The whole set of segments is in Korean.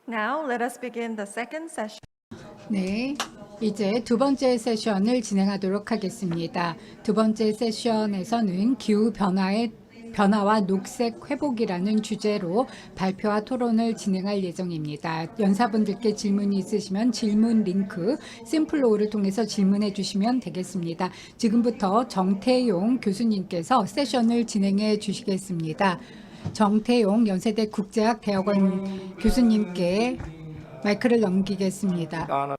Now let us begin the second session. 네, 이제 두 번째 세션을 진행하도록 하겠습니다. 두 번째 세션에서는 변화와 녹색 회복이라는 주제로 발표와 토론을 진행할 예정입니다. 연사분들께 질문이 있으시면 질문 링크 심플로우를 통해서 질문해 주시면 되겠습니다. 지금부터 정태용 교수님께서 세션을 진행해 주시겠습니다. 정태용 연세대 국제학 대학원 교수님께 마이크를 넘기겠습니다.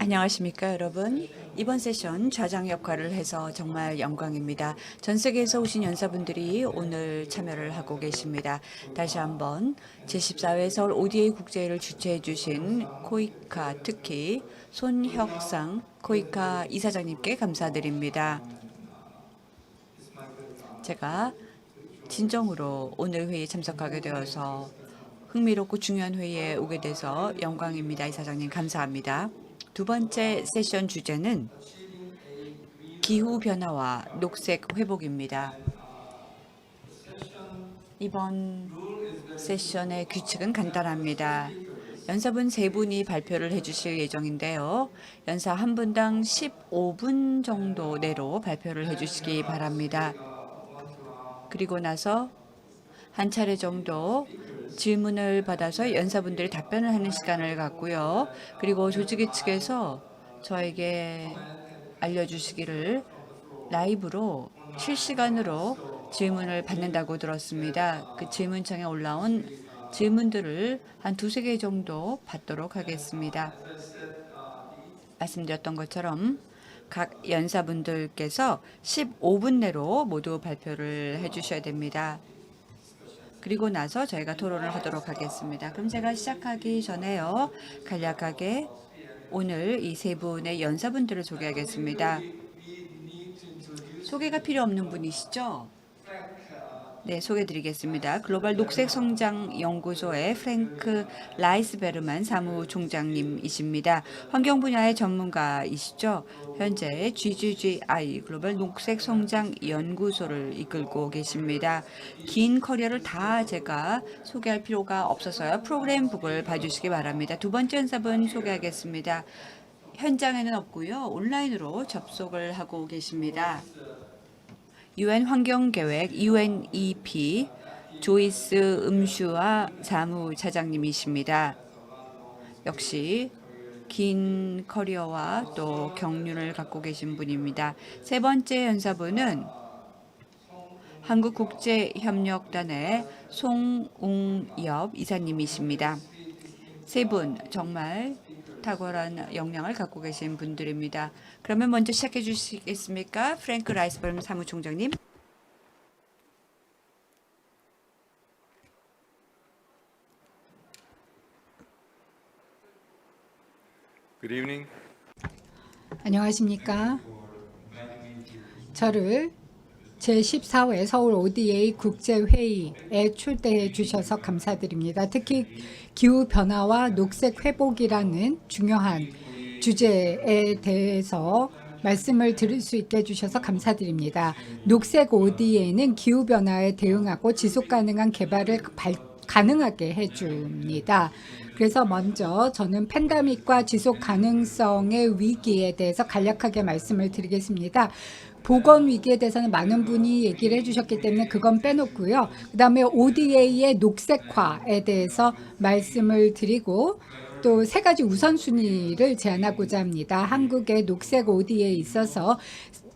안녕하십니까 여러분. 이번 세션 좌장 역할을 해서 정말 영광입니다. 전 세계에서 오신 연사분들이 오늘 참여를 하고 계십니다. 다시 한번 제14회 서울 ODA 국제회의를 주최해 주신 코이카, 특히 손혁상 코이카 이사장님께 감사드립니다. 제가 진정으로 오늘 회의에 참석하게 되어서 흥미롭고 중요한 회의에 오게 돼서 영광입니다. 이사장님 감사합니다. 두 번째 세션 주제는 기후변화와 녹색 회복입니다. 이번 세션의 규칙은 간단합니다. 연사분 3분이 발표를 해주실 예정인데요. 연사 한 분당 15분 정도 내로 발표를 해주시기 바랍니다. 그리고 나서 한 차례 정도 질문을 받아서 연사분들이 답변을 하는 시간을 갖고요. 그리고 조직위 측에서 저에게 알려주시기를 라이브로 실시간으로 질문을 받는다고 들었습니다. 그 질문창에 올라온 질문들을 한 2-3개 정도 받도록 하겠습니다. 말씀드렸던 것처럼 각 연사분들께서 15분 내로 모두 발표를 해주셔야 됩니다. 그리고 나서 저희가 토론을 하도록 하겠습니다. 그럼 제가 시작하기 전에요. 간략하게 오늘 이 3분의 연사분들을 소개하겠습니다. 소개가 필요 없는 분이시죠? 네, 소개드리겠습니다. 글로벌 녹색 성장 연구소의 프랭크 라이스베르만 사무총장님이십니다. 환경 분야의 전문가이시죠. 현재 GGGI 글로벌 녹색 성장 연구소를 이끌고 계십니다. 긴 커리어를 다 제가 소개할 필요가 없어서요. 프로그램북을 봐주시기 바랍니다. 두 번째 연사분 소개하겠습니다. 현장에는 없고요. 온라인으로 접속을 하고 계십니다. UN 환경계획 UNEP 조이스 음슈아 사무차장님이십니다. 역시 긴 커리어와 또 경륜을 갖고 계신 분입니다. 세 번째 연사분은 한국국제협력단의 송웅엽 이사님이십니다. 세 분 정말 탁월한 역량을 갖고 계신 분들입니다. 그러면 먼저 시작해 주시겠습니까? 프랭크 라이스베르만 사무총장님. Good evening. 안녕하십니까? 저를 제14회 서울 ODA 국제회의에 초대해 주셔서 감사드립니다. 특히 기후변화와 녹색 회복이라는 중요한 주제에 대해서 말씀을 드릴 수 있게 해주셔서 감사드립니다. 녹색 ODA는 기후변화에 대응하고 지속가능한 개발을 가능하게 해줍니다. 그래서 먼저 저는 팬데믹과 지속 가능성의 위기에 대해서 간략하게 말씀을 드리겠습니다. 보건 위기에 대해서는 많은 분이 얘기를 해주셨기 때문에 그건 빼놓고요. 그다음에 ODA의 녹색화에 대해서 말씀을 드리고 또 3가지 우선순위를 제안하고자 합니다. 한국의 녹색 ODA에 있어서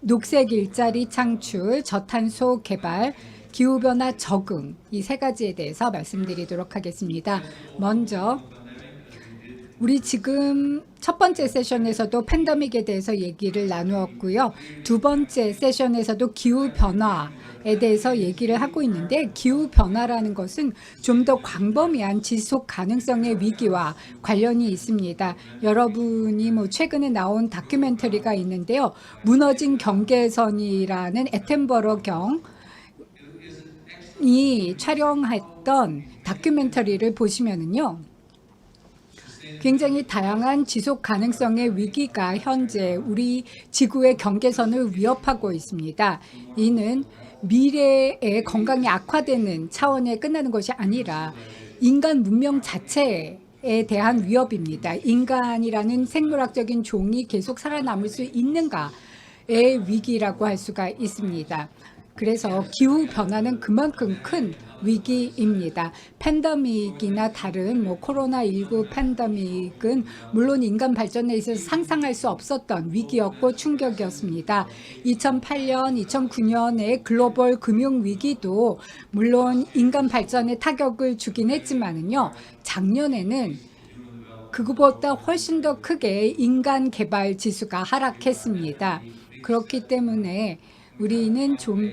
녹색 일자리 창출, 저탄소 개발, 기후변화 적응 이 3가지에 대해서 말씀드리도록 하겠습니다. 먼저 우리 지금 첫 번째 세션에서도 팬데믹에 대해서 얘기를 나누었고요. 두 번째 세션에서도 기후변화에 대해서 얘기를 하고 있는데 기후변화라는 것은 좀 더 광범위한 지속 가능성의 위기와 관련이 있습니다. 여러분이 최근에 나온 다큐멘터리가 있는데요. 무너진 경계선이라는 애텐버러 경이 촬영했던 다큐멘터리를 보시면은요. 굉장히 다양한 지속 가능성의 위기가 현재 우리 지구의 경계선을 위협하고 있습니다. 이는 미래의 건강이 악화되는 차원에 끝나는 것이 아니라 인간 문명 자체에 대한 위협입니다. 인간이라는 생물학적인 종이 계속 살아남을 수 있는가의 위기라고 할 수가 있습니다. 그래서 기후 변화는 그만큼 큰 위기입니다. 팬데믹이나 다른 코로나19 팬데믹은 물론 인간 발전에 있어서 상상할 수 없었던 위기였고 충격이었습니다. 2008년, 2009년의 글로벌 금융 위기도 물론 인간 발전에 타격을 주긴 했지만은요. 작년에는 그것보다 훨씬 더 크게 인간 개발 지수가 하락했습니다. 그렇기 때문에 우리는 좀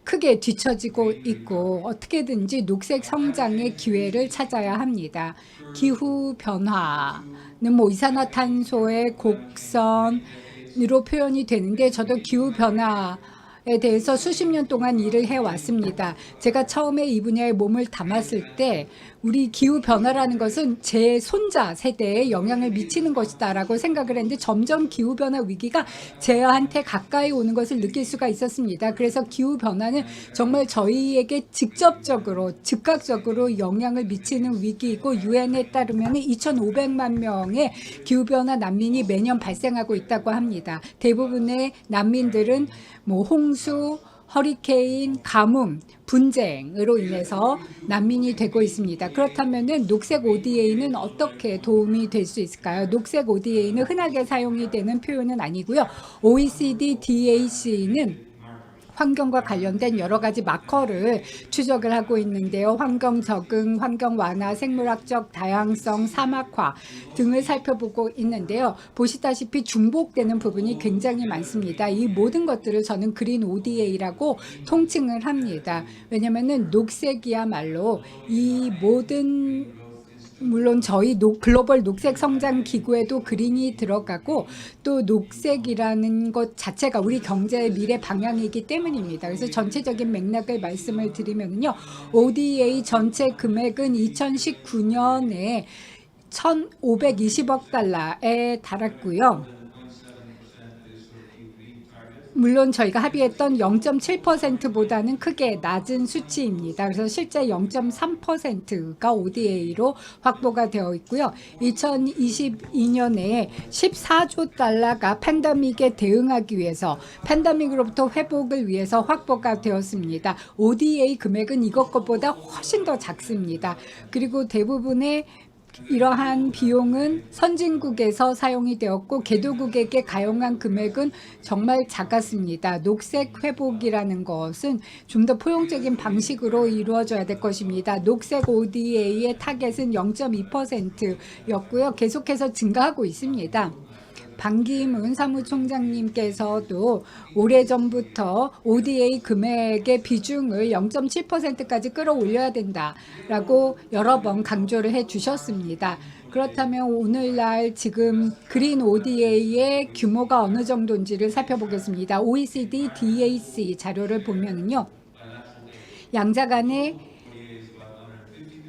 크게 뒤처지고 있고 어떻게든지 녹색 성장의 기회를 찾아야 합니다. 기후 변화는 이산화탄소의 곡선으로 표현이 되는데 저도 기후 변화에 대해서 수십 년 동안 일을 해왔습니다. 제가 처음에 이 분야에 몸을 담았을 때 우리 기후 변화라는 것은 제 손자 세대에 영향을 미치는 것이다라고 생각을 했는데 점점 기후 변화 위기가 저한테 가까이 오는 것을 느낄 수가 있었습니다. 그래서 기후 변화는 정말 저희에게 직접적으로 즉각적으로 영향을 미치는 위기이고 유엔에 따르면 2,500만 명의 기후 변화 난민이 매년 발생하고 있다고 합니다. 대부분의 난민들은 홍수, 허리케인, 가뭄, 분쟁으로 인해서 난민이 되고 있습니다. 그렇다면 녹색 ODA는 어떻게 도움이 될 수 있을까요? 녹색 ODA는 흔하게 사용이 되는 표현은 아니고요. OECD DAC는 환경과 관련된 여러 가지 마커를 추적을 하고 있는데요. 환경 적응, 환경 완화, 생물학적 다양성, 사막화 등을 살펴보고 있는데요. 보시다시피 중복되는 부분이 굉장히 많습니다. 이 모든 것들을 저는 그린 ODA라고 통칭을 합니다. 왜냐하면 녹색이야말로 이 모든 물론 저희 글로벌 녹색 성장 기구에도 그린이 들어가고 또 녹색이라는 것 자체가 우리 경제의 미래 방향이기 때문입니다. 그래서 전체적인 맥락을 말씀을 드리면요. ODA 전체 금액은 2019년에 1,520억 달러에 달했고요. 물론 저희가 합의했던 0.7%보다는 크게 낮은 수치입니다. 그래서 실제 0.3%가 ODA로 확보가 되어 있고요. 2022년에 14조 달러가 팬데믹에 대응하기 위해서 팬데믹으로부터 회복을 위해서 확보가 되었습니다. ODA 금액은 이것보다 훨씬 더 작습니다. 그리고 대부분의 이러한 비용은 선진국에서 사용이 되었고 개도국에게 가용한 금액은 정말 작았습니다. 녹색 회복이라는 것은 좀 더 포용적인 방식으로 이루어져야 될 것입니다. 녹색 ODA의 타겟은 0.2%였고요. 계속해서 증가하고 있습니다. 반기문 사무총장님께서도 오래전부터 ODA 금액의 비중을 0.7%까지 끌어올려야 된다라고 여러 번 강조를 해주셨습니다. 그렇다면 오늘날 지금 그린 ODA의 규모가 어느 정도인지를 살펴보겠습니다. OECD DAC 자료를 보면요. 양자 간의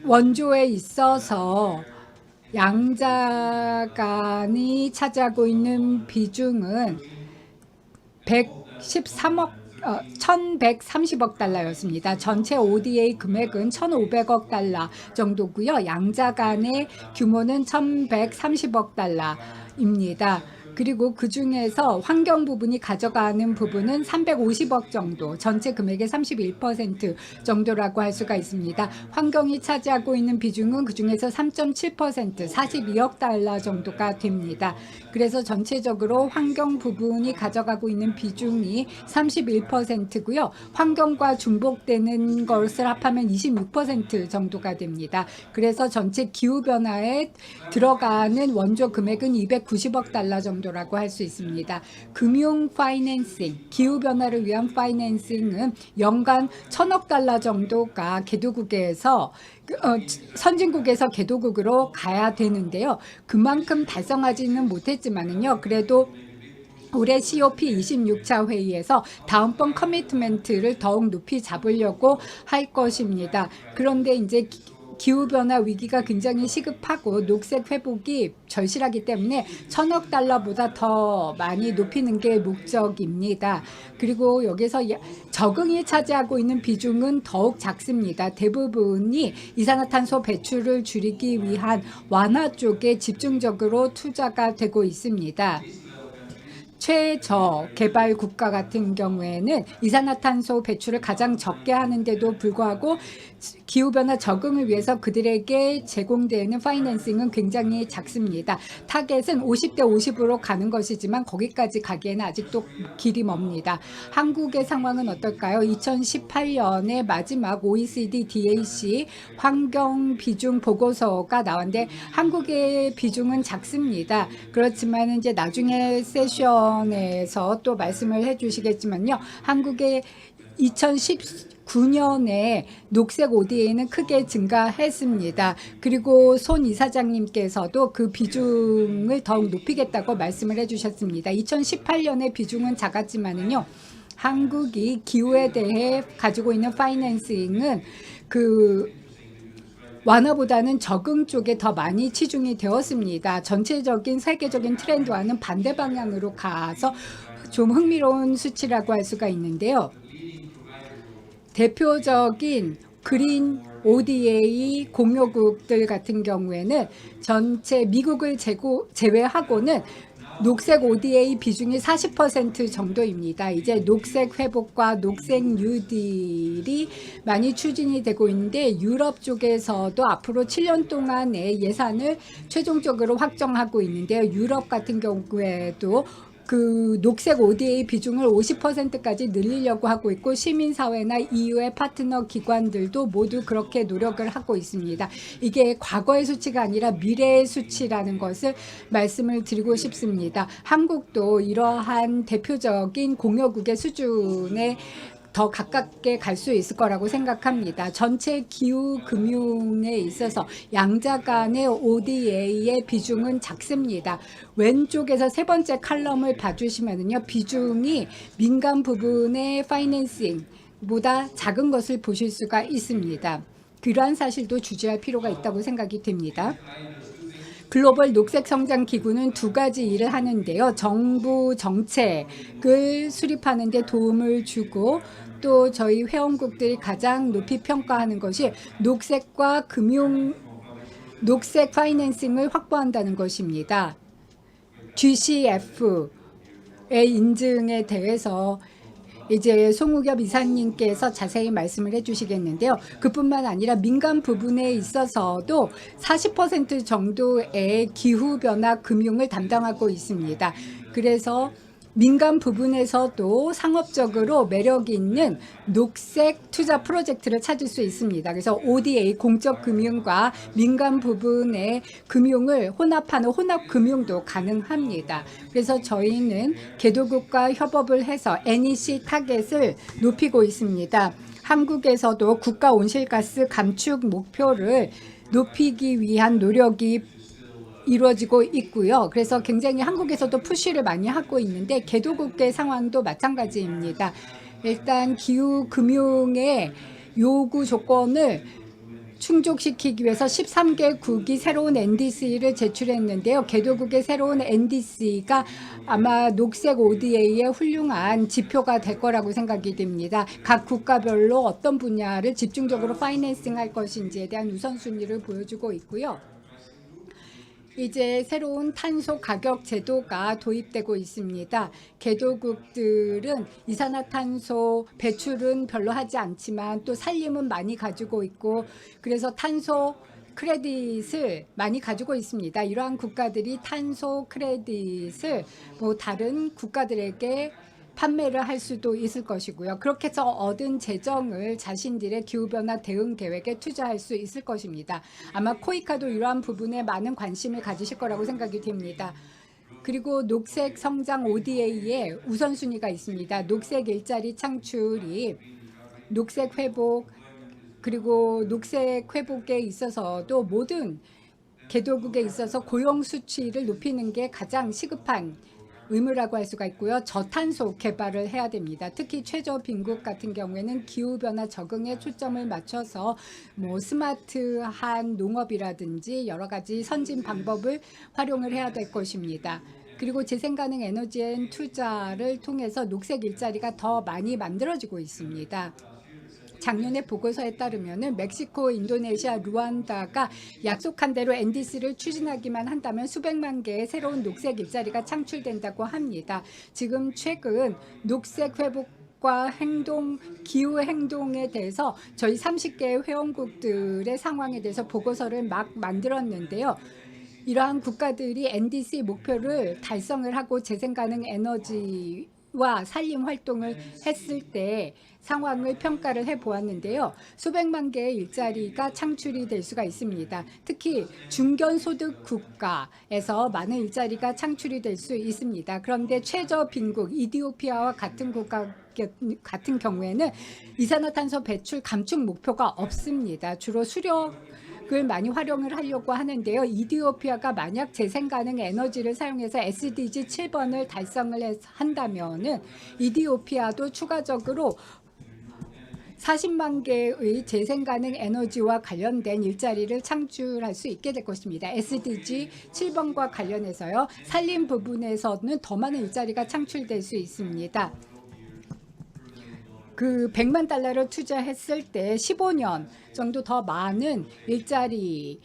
원조에 있어서 양자간이 차지하고 있는 비중은 1,130억 달러였습니다. 전체 ODA 금액은 1,500억 달러 정도고요. 양자간의 규모는 1,130억 달러입니다. 그리고 그중에서 환경 부분이 가져가는 부분은 350억 정도, 전체 금액의 31% 정도라고 할 수가 있습니다. 환경이 차지하고 있는 비중은 그중에서 3.7%, 42억 달러 정도가 됩니다. 그래서 전체적으로 환경 부분이 가져가고 있는 비중이 31%고요. 환경과 중복되는 것을 합하면 26% 정도가 됩니다. 그래서 전체 기후변화에 들어가는 원조 금액은 290억 달러 정도라고 할 수 있습니다. 금융 파이낸싱, 기후변화를 위한 파이낸싱은 연간 1,000억 달러 정도가 개도국에서 선진국에서 개도국으로 가야 되는데요. 그만큼 달성하지는 못했지만은요. 그래도 올해 COP 26차 회의에서 다음번 커미트멘트를 더욱 높이 잡으려고 할 것입니다. 그런데 이제 기후변화 위기가 굉장히 시급하고 녹색 회복이 절실하기 때문에 1,000억 달러보다 더 많이 높이는 게 목적입니다. 그리고 여기서 적응이 차지하고 있는 비중은 더욱 작습니다. 대부분이 이산화탄소 배출을 줄이기 위한 완화 쪽에 집중적으로 투자가 되고 있습니다. 최저 개발 국가 같은 경우에는 이산화탄소 배출을 가장 적게 하는데도 불구하고 기후변화 적응을 위해서 그들에게 제공되는 파이낸싱은 굉장히 작습니다. 타겟은 50대 50으로 가는 것이지만 거기까지 가기에는 아직도 길이 멉니다. 한국의 상황은 어떨까요? 2018년에 마지막 OECD DAC 환경 비중 보고서가 나왔는데 한국의 비중은 작습니다. 그렇지만 이제 나중에 세션에서 또 말씀을 해주시겠지만요. 한국의 2019년에 녹색 ODA는 크게 증가했습니다. 그리고 손 이사장님께서도 그 비중을 더욱 높이겠다고 말씀을 해주셨습니다. 2018년의 비중은 작았지만은요. 한국이 기후에 대해 가지고 있는 파이낸싱은 완화보다는 적응 쪽에 더 많이 치중이 되었습니다. 전체적인 세계적인 트렌드와는 반대 방향으로 가서 좀 흥미로운 수치라고 할 수가 있는데요. 대표적인 그린 ODA 공유국들 같은 경우에는 전체 미국을 제외하고는 녹색 ODA 비중이 40% 정도입니다. 이제 녹색 회복과 녹색 뉴딜이 많이 추진이 되고 있는데 유럽 쪽에서도 앞으로 7년 동안의 예산을 최종적으로 확정하고 있는데요. 유럽 같은 경우에도 그 녹색 ODA 비중을 50%까지 늘리려고 하고 있고 시민사회나 EU의 파트너 기관들도 모두 그렇게 노력을 하고 있습니다. 이게 과거의 수치가 아니라 미래의 수치라는 것을 말씀을 드리고 싶습니다. 한국도 이러한 대표적인 공여국의 수준에 더 가깝게 갈 수 있을 거라고 생각합니다. 전체 기후 금융에 있어서 양자 간의 ODA의 비중은 작습니다. 왼쪽에서 세 번째 칼럼을 봐주시면요. 비중이 민간 부분의 파이낸싱보다 작은 것을 보실 수가 있습니다. 그러한 사실도 주지할 필요가 있다고 생각이 됩니다. 글로벌 녹색 성장 기구는 두 가지 일을 하는데요. 정부 정책을 수립하는 데 도움을 주고 또 저희 회원국들이 가장 높이 평가하는 것이 녹색 파이낸싱을 확보한다는 것입니다. GCF의 인증에 대해서 이제 송우겹 이사님께서 자세히 말씀을 해주시겠는데요. 그뿐만 아니라 민간 부분에 있어서도 40% 정도의 기후변화 금융을 담당하고 있습니다. 그래서 민간 부분에서도 상업적으로 매력 있는 녹색 투자 프로젝트를 찾을 수 있습니다. 그래서 ODA 공적 금융과 민간 부분의 금융을 혼합하는 혼합 금융도 가능합니다. 그래서 저희는 개도국과 협업을 해서 NEC 타겟을 높이고 있습니다. 한국에서도 국가 온실가스 감축 목표를 높이기 위한 노력이 이루어지고 있고요. 그래서 굉장히 한국에서도 푸시를 많이 하고 있는데 개도국의 상황도 마찬가지입니다. 일단 기후 금융의 요구 조건을 충족시키기 위해서 13개국이 새로운 NDC를 제출했는데요. 개도국의 새로운 NDC가 아마 녹색 ODA의 훌륭한 지표가 될 거라고 생각이 됩니다. 각 국가별로 어떤 분야를 집중적으로 파이낸싱할 것인지에 대한 우선순위를 보여주고 있고요. 이제 새로운 탄소 가격 제도가 도입되고 있습니다. 개도국들은 이산화탄소 배출은 별로 하지 않지만 또 산림은 많이 가지고 있고 그래서 탄소 크레딧을 많이 가지고 있습니다. 이러한 국가들이 탄소 크레딧을 다른 국가들에게 판매를 할 수도 있을 것이고요. 그렇게 해서 얻은 재정을 자신들의 기후변화 대응 계획에 투자할 수 있을 것입니다. 아마 코이카도 이러한 부분에 많은 관심을 가지실 거라고 생각이 됩니다. 그리고 녹색 성장 ODA에 우선순위가 있습니다. 녹색 일자리 창출이 녹색 회복 그리고 녹색 회복에 있어서도 모든 개도국에 있어서 고용 수치를 높이는 게 가장 시급한 의무라고 할 수가 있고요. 저탄소 개발을 해야 됩니다. 특히 최저빈국 같은 경우에는 기후변화 적응에 초점을 맞춰서 뭐 스마트한 농업이라든지 여러 가지 선진 방법을 활용을 해야 될 것입니다. 그리고 재생가능 에너지엔 투자를 통해서 녹색 일자리가 더 많이 만들어지고 있습니다. 작년에 보고서에 따르면 멕시코, 인도네시아, 루안다가 약속한 대로 NDC를 추진하기만 한다면 수백만 개의 새로운 녹색 일자리가 창출된다고 합니다. 지금 최근 녹색 회복과 행동, 기후 행동에 대해서 저희 30개의 회원국들의 상황에 대해서 보고서를 막 만들었는데요. 이러한 국가들이 NDC 목표를 달성을 하고 재생가능 에너지와 산림 활동을 했을 때 상황을 평가를 해보았는데요. 수백만 개의 일자리가 창출이 될 수가 있습니다. 특히 중견소득 국가에서 많은 일자리가 창출이 될 수 있습니다. 그런데 최저빈국 이디오피아와 같은 국가 같은 경우에는 이산화탄소 배출 감축 목표가 없습니다. 주로 수력을 많이 활용을 하려고 하는데요. 이디오피아가 만약 재생가능 에너지를 사용해서 SDG 7번을 달성을 한다면은 이디오피아도 추가적으로 40만 개의 재생가능 에너지와 관련된 일자리를 창출할 수 있게 될 것입니다. SDG 7번과 관련해서요. 산림 부분에서는 더 많은 일자리가 창출될 수 있습니다. 그 100만 달러를 투자했을 때 15년 정도 더 많은 일자리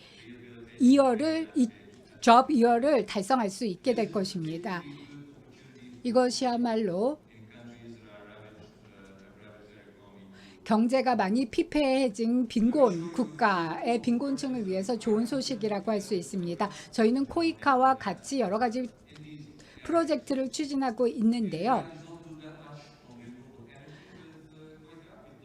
job year를 달성할 수 있게 될 것입니다. 이것이야말로 경제가 많이 피폐해진 빈곤 국가의 빈곤층을 위해서 좋은 소식이라고 할 수 있습니다. 저희는 코이카와 같이 여러 가지 프로젝트를 추진하고 있는데요.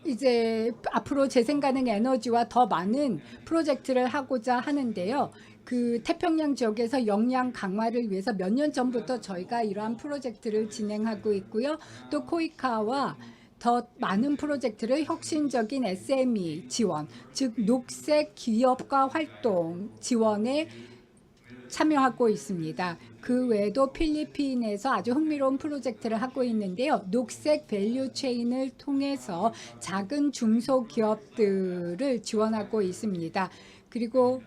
이제 앞으로 재생가능 에너지와 더 많은 프로젝트를 하고자 하는데요. 그 태평양 지역에서 역량 강화를 위해서 몇 년 전부터 저희가 이러한 프로젝트를 진행하고 있고요. 또 코이카와 더 많은 프로젝트를 혁신적인 SME 지원, 즉 녹색 기업가 활동 지원에 참여하고 있습니다. 그 외에도 필리핀에서 아주 흥미로운 프로젝트를 하고 있는데요. 녹색 밸류 체인을 통해서 작은 중소기업들을 지원하고 있습니다. 그리고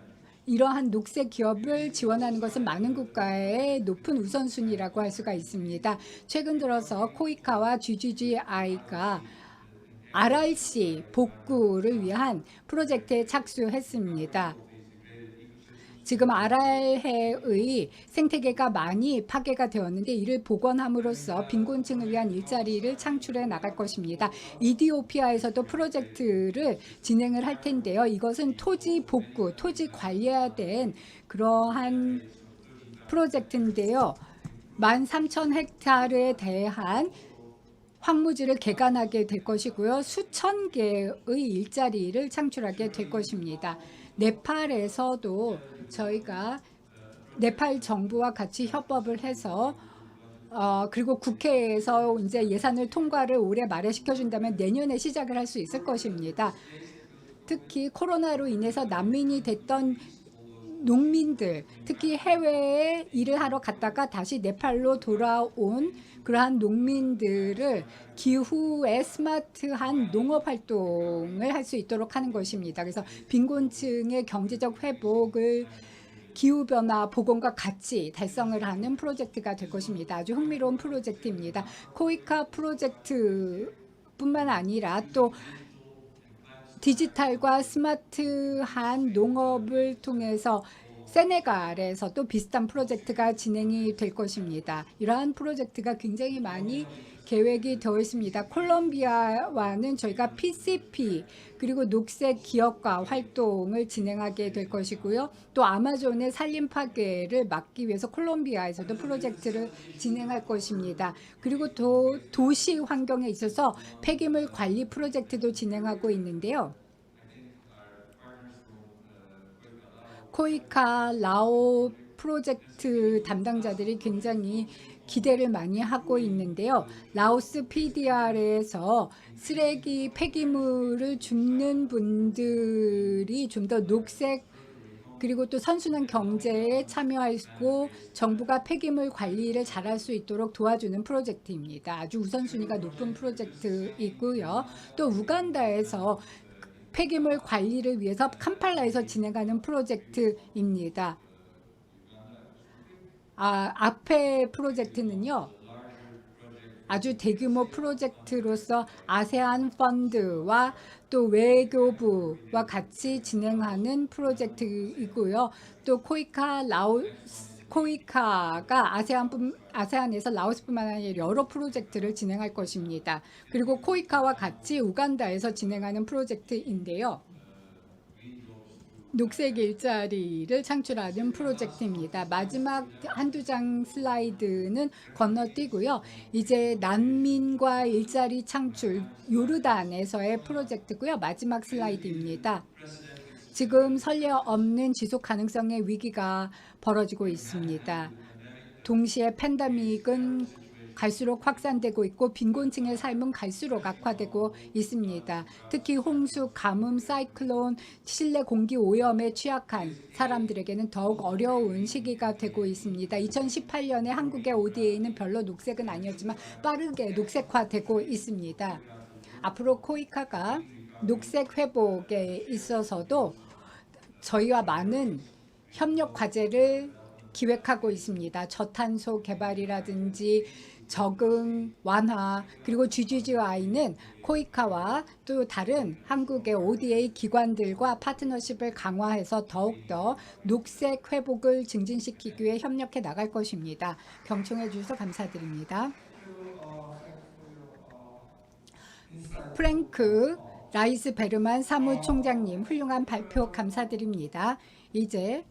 이러한 녹색 기업을 지원하는 것은 많은 국가의 높은 우선순위라고 할 수가 있습니다. 최근 들어서 코이카와 GGGI가 RRC 복구를 위한 프로젝트에 착수했습니다. 지금 아랄해의 생태계가 많이 파괴가 되었는데 이를 복원함으로써 빈곤층을 위한 일자리를 창출해 나갈 것입니다. 이디오피아에서도 프로젝트를 진행을 할 텐데요. 이것은 토지 복구, 토지 관리화된 그러한 프로젝트인데요. 13,000헥타르에 대한 황무지를 개간하게 될 것이고요. 수천 개의 일자리를 창출하게 될 것입니다. 네팔에서도 저희가 네팔 정부와 같이 협업을 해서 그리고 국회에서 이제 예산을 통과를 올해 말에 시켜준다면 내년에 시작을 할 수 있을 것입니다. 특히 코로나로 인해서 난민이 됐던 농민들, 특히 해외에 일을 하러 갔다가 다시 네팔로 돌아온 그러한 농민들을 기후에 스마트한 농업 활동을 할 수 있도록 하는 것입니다. 그래서 빈곤층의 경제적 회복을 기후변화 복원과 같이 달성을 하는 프로젝트가 될 것입니다. 아주 흥미로운 프로젝트입니다. 코이카 프로젝트뿐만 아니라 또 디지털과 스마트한 농업을 통해서 세네갈에서도 비슷한 프로젝트가 진행이 될 것입니다. 이러한 프로젝트가 굉장히 많이 계획이 되어 있습니다. 콜롬비아와는 저희가 PCP 그리고 녹색 기업가 활동을 진행하게 될 것이고요. 또 아마존의 산림 파괴를 막기 위해서 콜롬비아에서도 프로젝트를 진행할 것입니다. 그리고 또 도시 환경에 있어서 폐기물 관리 프로젝트도 진행하고 있는데요. 코이카 라오 프로젝트 담당자들이 굉장히 기대를 많이 하고 있는데요. 라오스 PDR에서 쓰레기 폐기물을 줍는 분들이 좀 더 녹색 그리고 또 선순환 경제에 참여하고 정부가 폐기물 관리를 잘할 수 있도록 도와주는 프로젝트입니다. 아주 우선순위가 높은 프로젝트이고요. 또 우간다에서 폐기물 관리를 위해서 캄팔라에서 진행하는 프로젝트입니다. 앞에 프로젝트는요. 아주 대규모 프로젝트로서 아세안 펀드와 또 외교부와 같이 진행하는 프로젝트이고요. 또 코이카가 아세안에서 라오스뿐만 아니라 여러 프로젝트를 진행할 것입니다. 그리고 코이카와 같이 우간다에서 진행하는 프로젝트인데요. 녹색 일자리를 창출하는 프로젝트입니다. 마지막 한두 장 슬라이드는 건너뛰고요. 이제 난민과 일자리 창출 요르단에서의 프로젝트고요. 마지막 슬라이드입니다. 지금 설례 없는 지속 가능성의 위기가 벌어지고 있습니다. 동시에 팬데믹은 갈수록 확산되고 있고 빈곤층의 삶은 갈수록 악화되고 있습니다. 특히 홍수, 가뭄, 사이클론, 실내 공기 오염에 취약한 사람들에게는 더욱 어려운 시기가 되고 있습니다. 2018년에 한국의 ODA는 별로 녹색은 아니었지만 빠르게 녹색화되고 있습니다. 앞으로 코이카가 녹색 회복에 있어서도 저희와 많은 협력 과제를 기획하고 있습니다. 저탄소 개발이라든지 적응 완화 그리고 GGGI는 코이카와 또 다른 한국의 ODA 기관들과 파트너십을 강화해서 더욱더 녹색 회복을 증진시키기 위해 협력해 나갈 것입니다. 경청해 주셔서 감사드립니다. 프랭크 라이스 베르만 사무총장님 훌륭한 발표 감사드립니다. 이제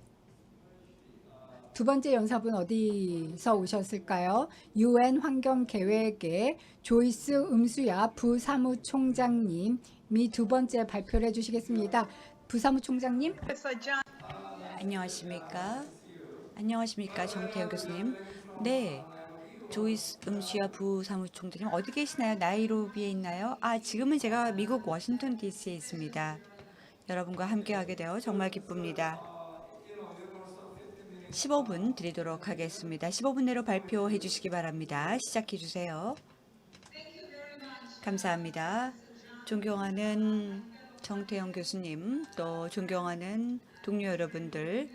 두 번째 연사분 어디서 오셨을까요? UN 환경계획의 조이스 음수야 부사무총장님이 두 번째 발표를 해주시겠습니다. 부사무총장님. 안녕하십니까? 안녕하십니까, 정태영 교수님. 네, 조이스 음수야 부사무총장님 어디 계시나요? 나이로비에 있나요? 지금은 제가 미국 워싱턴 DC에 있습니다. 여러분과 함께하게 되어 정말 기쁩니다. 15분 드리도록 하겠습니다. 15분 내로 발표해 주시기 바랍니다. 시작해 주세요. 감사합니다. 존경하는 정태영 교수님, 또 존경하는 동료 여러분들,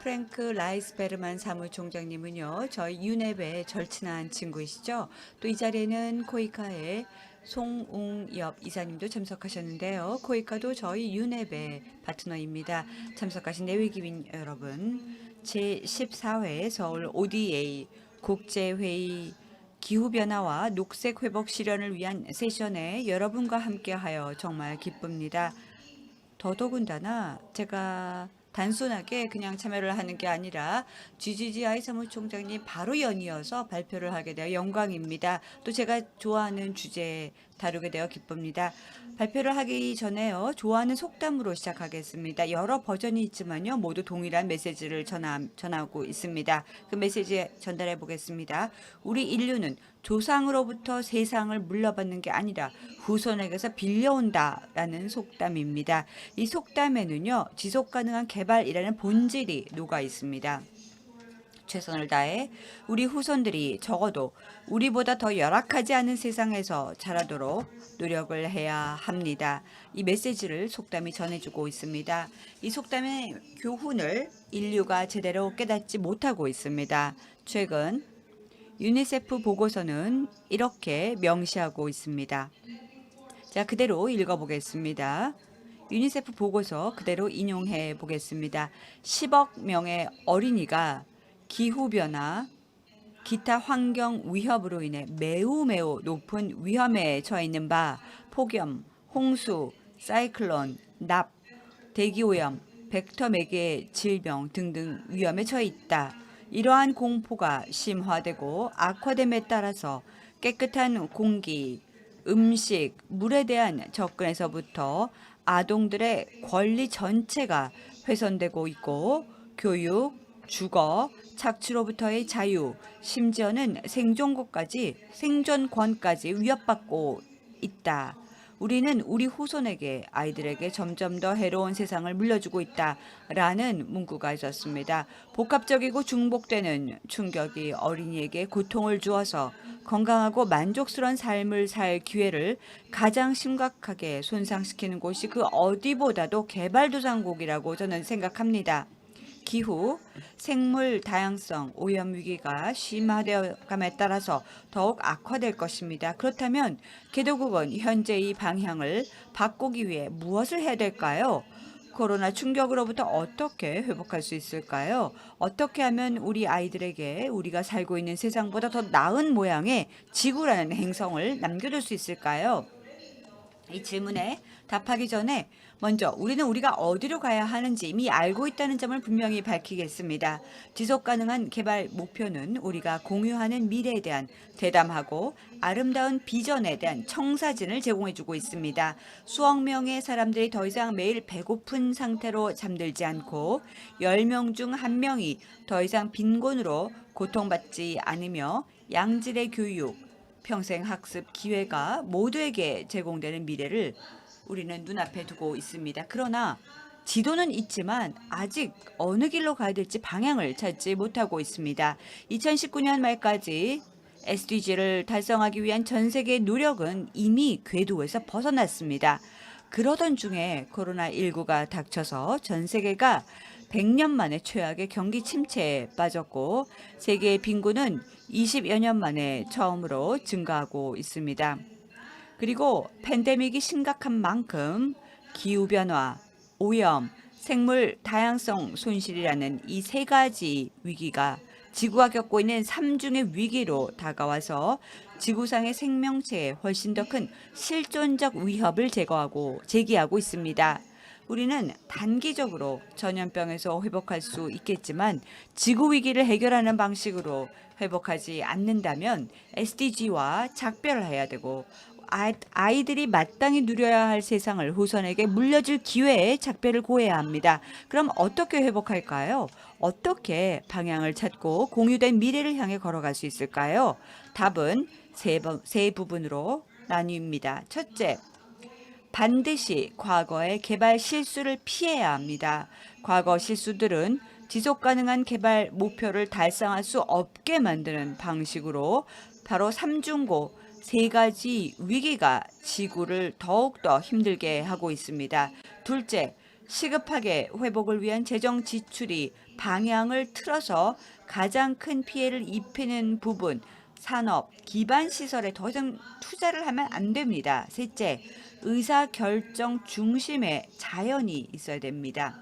프랭크 라이스베르만 사무총장님은요, 저희 유넵의 절친한 친구이시죠. 또 이 자리에는 코이카의 송웅엽 이사님도 참석하셨는데요. 코이카도 저희 유넵의 파트너입니다. 참석하신 내외기민 여러분, 제14회 서울 ODA 국제회의 기후변화와 녹색회복 실현을 위한 세션에 여러분과 함께하여 정말 기쁩니다. 더더군다나 제가 단순하게 그냥 참여를 하는 게 아니라 GGGI 사무총장님 바로 연이어서 발표를 하게 되어 영광입니다. 또 제가 좋아하는 주제 다루게 되어 기쁩니다. 발표를 하기 전에요. 좋아하는 속담으로 시작하겠습니다. 여러 버전이 있지만요. 모두 동일한 메시지를 전하고 있습니다. 그 메시지 전달해 보겠습니다. 우리 인류는 조상으로부터 세상을 물려받는 게 아니라 후손에게서 빌려온다라는 속담입니다. 이 속담에는요. 지속가능한 개발이라는 본질이 녹아 있습니다. 최선을 다해 우리 후손들이 적어도 우리보다 더 열악하지 않은 세상에서 자라도록 노력을 해야 합니다. 이 메시지를 속담이 전해주고 있습니다. 이 속담의 교훈을 인류가 제대로 깨닫지 못하고 있습니다. 최근 유니세프 보고서는 이렇게 명시하고 있습니다. 자, 그대로 읽어보겠습니다. 유니세프 보고서 그대로 인용해 보겠습니다. 10억 명의 어린이가 기후변화, 기타 환경 위협으로 인해 매우 높은 위험에 처해 있는 바 폭염, 홍수, 사이클론, 납, 대기오염, 벡터 매개 질병 등등 위험에 처해 있다. 이러한 공포가 심화되고 악화됨에 따라서 깨끗한 공기, 음식, 물에 대한 접근에서부터 아동들의 권리 전체가 훼손되고 있고 교육, 주거, 착취로부터의 자유, 심지어는 생존권까지 위협받고 있다. 우리는 우리 후손에게 아이들에게 점점 더 해로운 세상을 물려주고 있다라는 문구가 있었습니다. 복합적이고 중복되는 충격이 어린이에게 고통을 주어서 건강하고 만족스러운 삶을 살 기회를 가장 심각하게 손상시키는 곳이 그 어디보다도 개발도상국이라고 저는 생각합니다. 기후, 생물 다양성, 오염 위기가 심화되어감에 따라서 더욱 악화될 것입니다. 그렇다면 개도국은 현재 이 방향을 바꾸기 위해 무엇을 해야 될까요? 코로나 충격으로부터 어떻게 회복할 수 있을까요? 어떻게 하면 우리 아이들에게 우리가 살고 있는 세상보다 더 나은 모양의 지구라는 행성을 남겨둘 수 있을까요? 이 질문에 답하기 전에 먼저 우리는 우리가 어디로 가야 하는지 이미 알고 있다는 점을 분명히 밝히겠습니다. 지속 가능한 개발 목표는 우리가 공유하는 미래에 대한 대담하고 아름다운 비전에 대한 청사진을 제공해주고 있습니다. 수억 명의 사람들이 더 이상 매일 배고픈 상태로 잠들지 않고 10명 중 1명이 더 이상 빈곤으로 고통받지 않으며 양질의 교육, 평생 학습 기회가 모두에게 제공되는 미래를 우리는 눈앞에 두고 있습니다. 그러나 지도는 있지만 아직 어느 길로 가야 될지 방향을 찾지 못하고 있습니다. 2019년 말까지 SDG를 달성하기 위한 전 세계의 노력은 이미 궤도에서 벗어났습니다. 그러던 중에 코로나19가 닥쳐서 전 세계가 100년 만에 최악의 경기 침체에 빠졌고 세계의 빈곤은 20여 년 만에 처음으로 증가하고 있습니다. 그리고 팬데믹이 심각한 만큼 기후변화, 오염, 생물 다양성 손실이라는 이 세 가지 위기가 지구가 겪고 있는 삼중의 위기로 다가와서 지구상의 생명체에 훨씬 더 큰 실존적 위협을 제기하고 있습니다. 우리는 단기적으로 전염병에서 회복할 수 있겠지만 지구 위기를 해결하는 방식으로 회복하지 않는다면 SDG와 작별을 해야 되고 아이들이 마땅히 누려야 할 세상을 후손에게 물려줄 기회에 작별을 고해야 합니다. 그럼 어떻게 회복할까요? 어떻게 방향을 찾고 공유된 미래를 향해 걸어갈 수 있을까요? 답은 세 부분으로 나뉩니다. 첫째, 반드시 과거의 개발 실수를 피해야 합니다. 과거 실수들은 지속 가능한 개발 목표를 달성할 수 없게 만드는 방식으로 바로 삼중고 세 가지 위기가 지구를 더욱더 힘들게 하고 있습니다. 둘째, 시급하게 회복을 위한 재정 지출이 방향을 틀어서 가장 큰 피해를 입히는 부분, 산업, 기반 시설에 더 이상 투자를 하면 안 됩니다. 셋째, 의사결정 중심의 자연이 있어야 됩니다.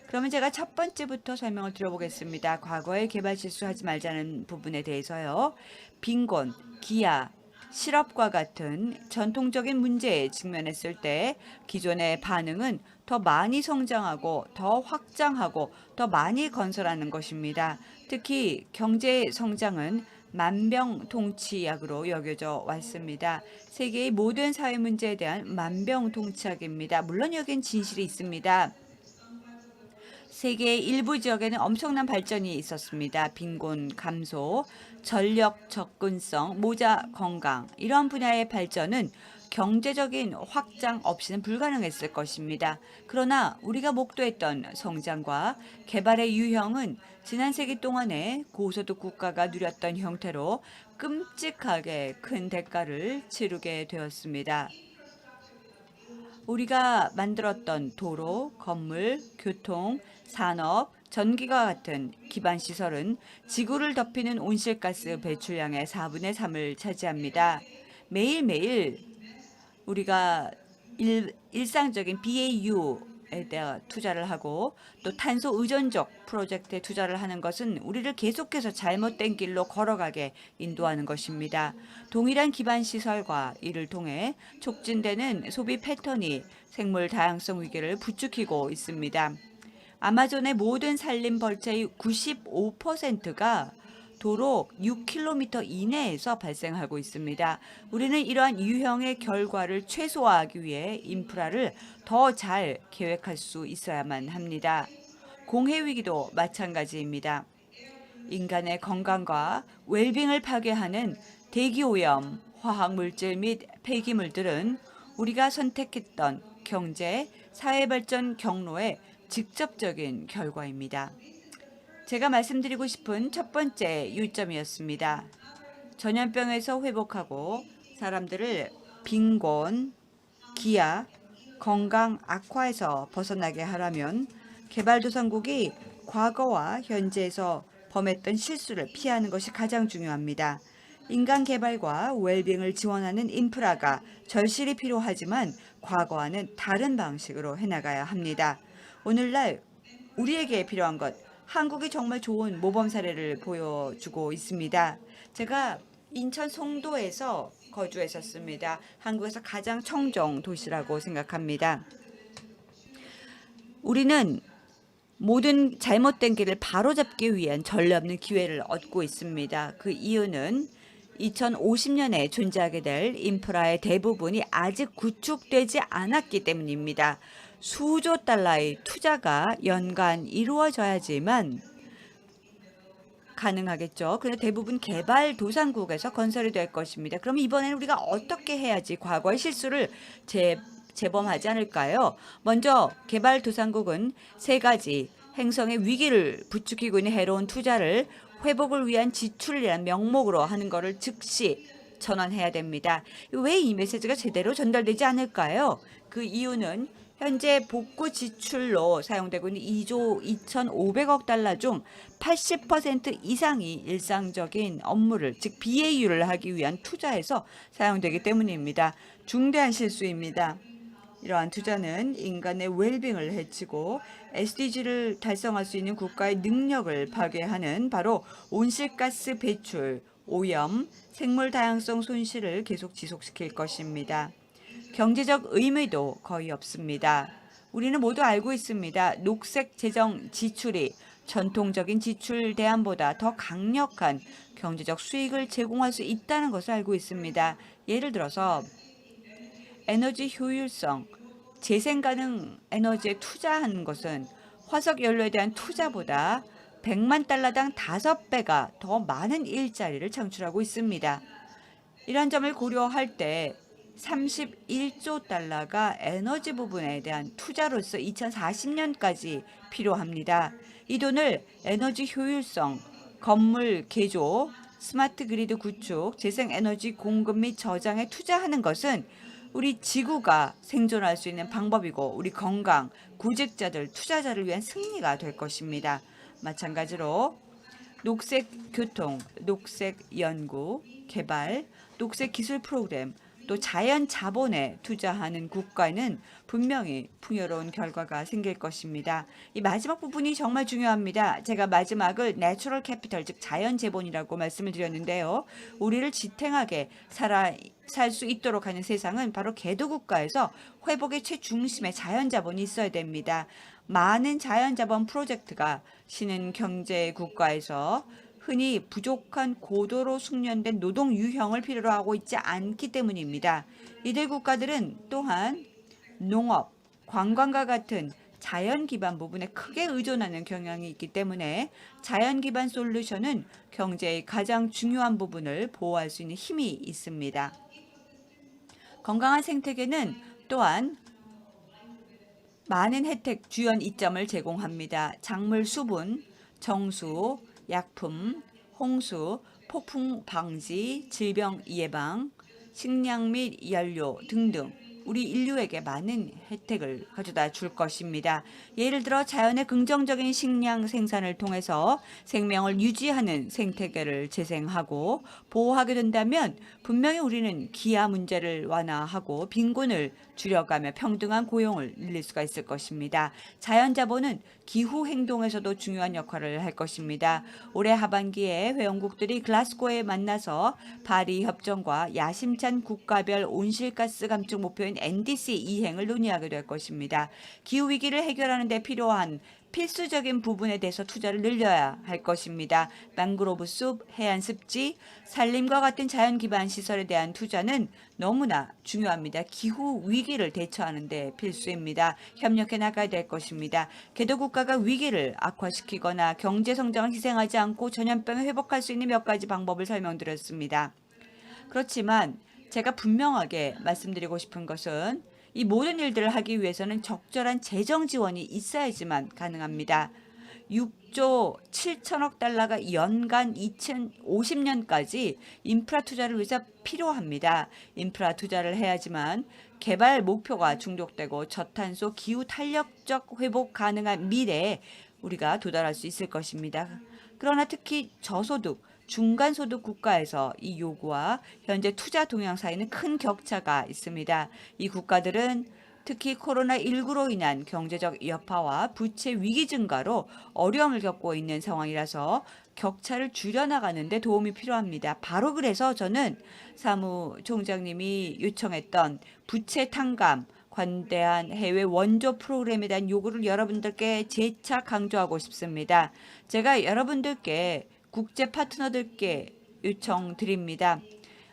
그러면 제가 첫 번째부터 설명을 드려보겠습니다. 과거에 개발 실수하지 말자는 부분에 대해서요. 빈곤, 기아, 실업과 같은 전통적인 문제에 직면했을 때 기존의 반응은 더 많이 성장하고 더 확장하고 더 많이 건설하는 것입니다. 특히 경제 성장은 만병통치약으로 여겨져 왔습니다. 세계의 모든 사회 문제에 대한 만병통치약입니다. 물론 여긴 진실이 있습니다. 세계의 일부 지역에는 엄청난 발전이 있었습니다. 빈곤 감소, 전력 접근성, 모자 건강 이러한 분야의 발전은 경제적인 확장 없이는 불가능했을 것입니다. 그러나 우리가 목도했던 성장과 개발의 유형은 지난 세기 동안에 고소득 국가가 누렸던 형태로 끔찍하게 큰 대가를 치르게 되었습니다. 우리가 만들었던 도로, 건물, 교통, 산업, 전기와 같은 기반 시설은 지구를 덮이는 온실가스 배출량의 4분의 3을 차지합니다. 매일매일 우리가 일상적인 BAU에 대한 투자를 하고 또 탄소 의존적 프로젝트에 투자를 하는 것은 우리를 계속해서 잘못된 길로 걸어가게 인도하는 것입니다. 동일한 기반 시설과 이를 통해 촉진되는 소비 패턴이 생물 다양성 위기를 부추기고 있습니다. 아마존의 모든 산림 벌채의 95%가 도로 6km 이내에서 발생하고 있습니다. 우리는 이러한 유형의 결과를 최소화하기 위해 인프라를 더 잘 계획할 수 있어야만 합니다. 공해 위기도 마찬가지입니다. 인간의 건강과 웰빙을 파괴하는 대기오염, 화학물질 및 폐기물들은 우리가 선택했던 경제, 사회발전 경로의 직접적인 결과입니다. 제가 말씀드리고 싶은 첫 번째 요점이었습니다. 전염병에서 회복하고 사람들을 빈곤, 기아, 건강 악화에서 벗어나게 하려면 개발도상국이 과거와 현재에서 범했던 실수를 피하는 것이 가장 중요합니다. 인간 개발과 웰빙을 지원하는 인프라가 절실히 필요하지만 과거와는 다른 방식으로 해나가야 합니다. 오늘날 우리에게 필요한 것, 한국이 정말 좋은 모범 사례를 보여주고 있습니다. 제가 인천 송도에서 거주했었습니다. 한국에서 가장 청정 도시라고 생각합니다. 우리는 모든 잘못된 길을 바로잡기 위한 전례 없는 기회를 얻고 있습니다. 그 이유는 2050년에 존재하게 될 인프라의 대부분이 아직 구축되지 않았기 때문입니다. 수조 달러의 투자가 연간 이루어져야지만 가능하겠죠. 그런데 대부분 개발도상국에서 건설이 될 것입니다. 그럼 이번에는 우리가 어떻게 해야지 과거의 실수를 재범하지 않을까요? 먼저 개발도상국은 세 가지 행성의 위기를 부추기고 있는 해로운 투자를 회복을 위한 지출이라는 명목으로 하는 것을 즉시 전환해야 됩니다. 왜 이 메시지가 제대로 전달되지 않을까요? 그 이유는 현재 복구 지출로 사용되고 있는 2조 2,500억 달러 중 80% 이상이 일상적인 업무를, 즉 BAU를 하기 위한 투자에서 사용되기 때문입니다. 중대한 실수입니다. 이러한 투자는 인간의 웰빙을 해치고 SDG를 달성할 수 있는 국가의 능력을 파괴하는 바로 온실가스 배출, 오염, 생물 다양성 손실을 계속 지속시킬 것입니다. 경제적 의미도 거의 없습니다. 우리는 모두 알고 있습니다. 녹색 재정 지출이 전통적인 지출 대안보다 더 강력한 경제적 수익을 제공할 수 있다는 것을 알고 있습니다. 예를 들어서 에너지 효율성, 재생 가능 에너지에 투자하는 것은 화석 연료에 대한 투자보다 100만 달러당 5배가 더 많은 일자리를 창출하고 있습니다. 이러한 점을 고려할 때 31조 달러가 에너지 부분에 대한 투자로서 2040년까지 필요합니다. 이 돈을 에너지 효율성, 건물 개조, 스마트 그리드 구축, 재생에너지 공급 및 저장에 투자하는 것은 우리 지구가 생존할 수 있는 방법이고 우리 건강, 구직자들, 투자자를 위한 승리가 될 것입니다. 마찬가지로 녹색 교통, 녹색 연구, 개발, 녹색 기술 프로그램, 또 자연 자본에 투자하는 국가에는 분명히 풍요로운 결과가 생길 것입니다. 이 마지막 부분이 정말 중요합니다. 제가 마지막을 내추럴 캐피털, 즉 자연 자본이라고 말씀을 드렸는데요. 우리를 지탱하게 살 수 있도록 하는 세상은 바로 개도국가에서 회복의 최중심에 자연 자본이 있어야 됩니다. 많은 자연 자본 프로젝트가 신흥 경제 국가에서 흔히 부족한 고도로 숙련된 노동 유형을 필요로 하고 있지 않기 때문입니다. 이들 국가들은 또한 농업, 관광과 같은 자연 기반 부분에 크게 의존하는 경향이 있기 때문에 자연 기반 솔루션은 경제의 가장 중요한 부분을 보호할 수 있는 힘이 있습니다. 건강한 생태계는 또한 많은 혜택 주연 이점을 제공합니다. 작물 수분, 정수, 약품, 홍수, 폭풍 방지, 질병 예방, 식량 및 연료 등등 우리 인류에게 많은 혜택을 가져다 줄 것입니다. 예를 들어 자연의 긍정적인 식량 생산을 통해서 생명을 유지하는 생태계를 재생하고 보호하게 된다면 분명히 우리는 기아 문제를 완화하고 빈곤을 줄여가며 평등한 고용을 늘릴 수가 있을 것입니다. 자연자본은 기후 행동에서도 중요한 역할을 할 것입니다. 올해 하반기에 회원국들이 글라스고에 만나서 파리 협정과 야심찬 국가별 온실가스 감축 목표인 NDC 이행을 논의하게 될 것입니다. 기후위기를 해결하는 데 필요한 필수적인 부분에 대해서 투자를 늘려야 할 것입니다. 망그로브 숲, 해안 습지, 산림과 같은 자연 기반 시설에 대한 투자는 너무나 중요합니다. 기후 위기를 대처하는 데 필수입니다. 협력해 나가야 될 것입니다. 개도국가가 위기를 악화시키거나 경제 성장을 희생하지 않고 전염병을 회복할 수 있는 몇 가지 방법을 설명드렸습니다. 그렇지만 제가 분명하게 말씀드리고 싶은 것은 이 모든 일들을 하기 위해서는 적절한 재정 지원이 있어야지만 가능합니다. 6조 7천억 달러가 연간 2050년까지 인프라 투자를 위해서 필요합니다. 인프라 투자를 해야지만 개발 목표가 충족되고 저탄소 기후 탄력적 회복 가능한 미래에 우리가 도달할 수 있을 것입니다. 그러나 특히 저소득, 중간소득 국가에서 이 요구와 현재 투자 동향 사이에는 큰 격차가 있습니다. 이 국가들은 특히 코로나19로 인한 경제적 여파와 부채 위기 증가로 어려움을 겪고 있는 상황이라서 격차를 줄여나가는 데 도움이 필요합니다. 바로 그래서 저는 사무총장님이 요청했던 부채 탕감, 관대한 해외 원조 프로그램에 대한 요구를 여러분들께 재차 강조하고 싶습니다. 제가 여러분들께 국제 파트너들께 요청드립니다.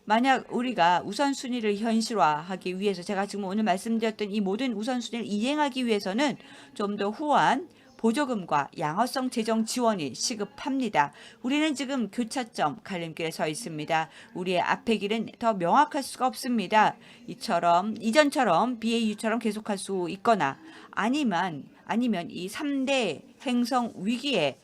만약 우리가 우선순위를 현실화하기 위해서 제가 지금 오늘 말씀드렸던 이 모든 우선순위를 이행하기 위해서는 좀 더 후한 보조금과 양어성 재정 지원이 시급합니다. 우리는 지금 교차점 갈림길에 서 있습니다. 우리의 앞의 길은 더 명확할 수가 없습니다. 이전처럼 BAU처럼 계속할 수 있거나 아니면 이 3대 행성 위기에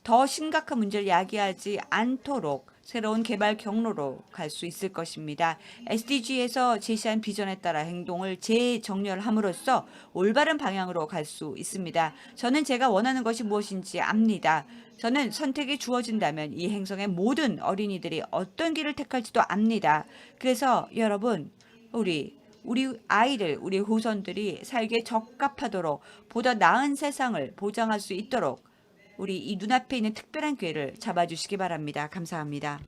더 심각한 문제를 야기하지 않도록 새로운 개발 경로로 갈 수 있을 것입니다. SDG에서 제시한 비전에 따라 행동을 재정렬함으로써 올바른 방향으로 갈 수 있습니다. 저는 제가 원하는 것이 무엇인지 압니다. 저는 선택이 주어진다면 이 행성의 모든 어린이들이 어떤 길을 택할지도 압니다. 그래서 여러분, 우리 아이들, 우리 후손들이 살기에 적합하도록 보다 나은 세상을 보장할 수 있도록 우리 이 눈앞에 있는 특별한 기회를 잡아주시기 바랍니다. 감사합니다.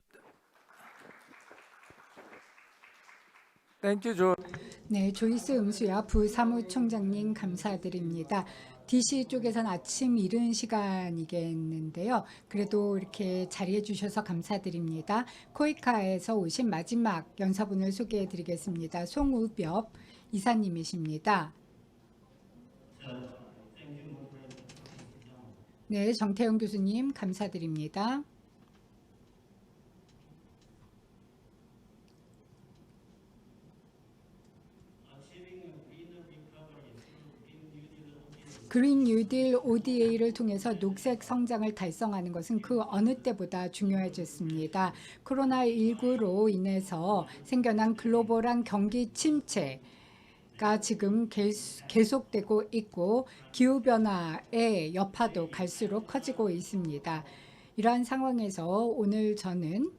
Thank you, Joe. 네, 조이스 음수야 부사무총장님 감사드립니다. DC 쪽에서는 아침 이른 시간이겠는데요. 그래도 이렇게 자리해 주셔서 감사드립니다. 코이카에서 오신 마지막 연사분을 소개해 드리겠습니다. 송우벽 이사님이십니다. 네, 정태영 교수님 감사드립니다. 그린 뉴딜 ODA를 통해서 녹색 성장을 달성하는 것은 그 어느 때보다 중요해졌습니다. 코로나19로 인해서 생겨난 글로벌한 경기 침체가 지금 계속되고 있고 기후변화의 여파도 갈수록 커지고 있습니다. 이러한 상황에서 오늘 저는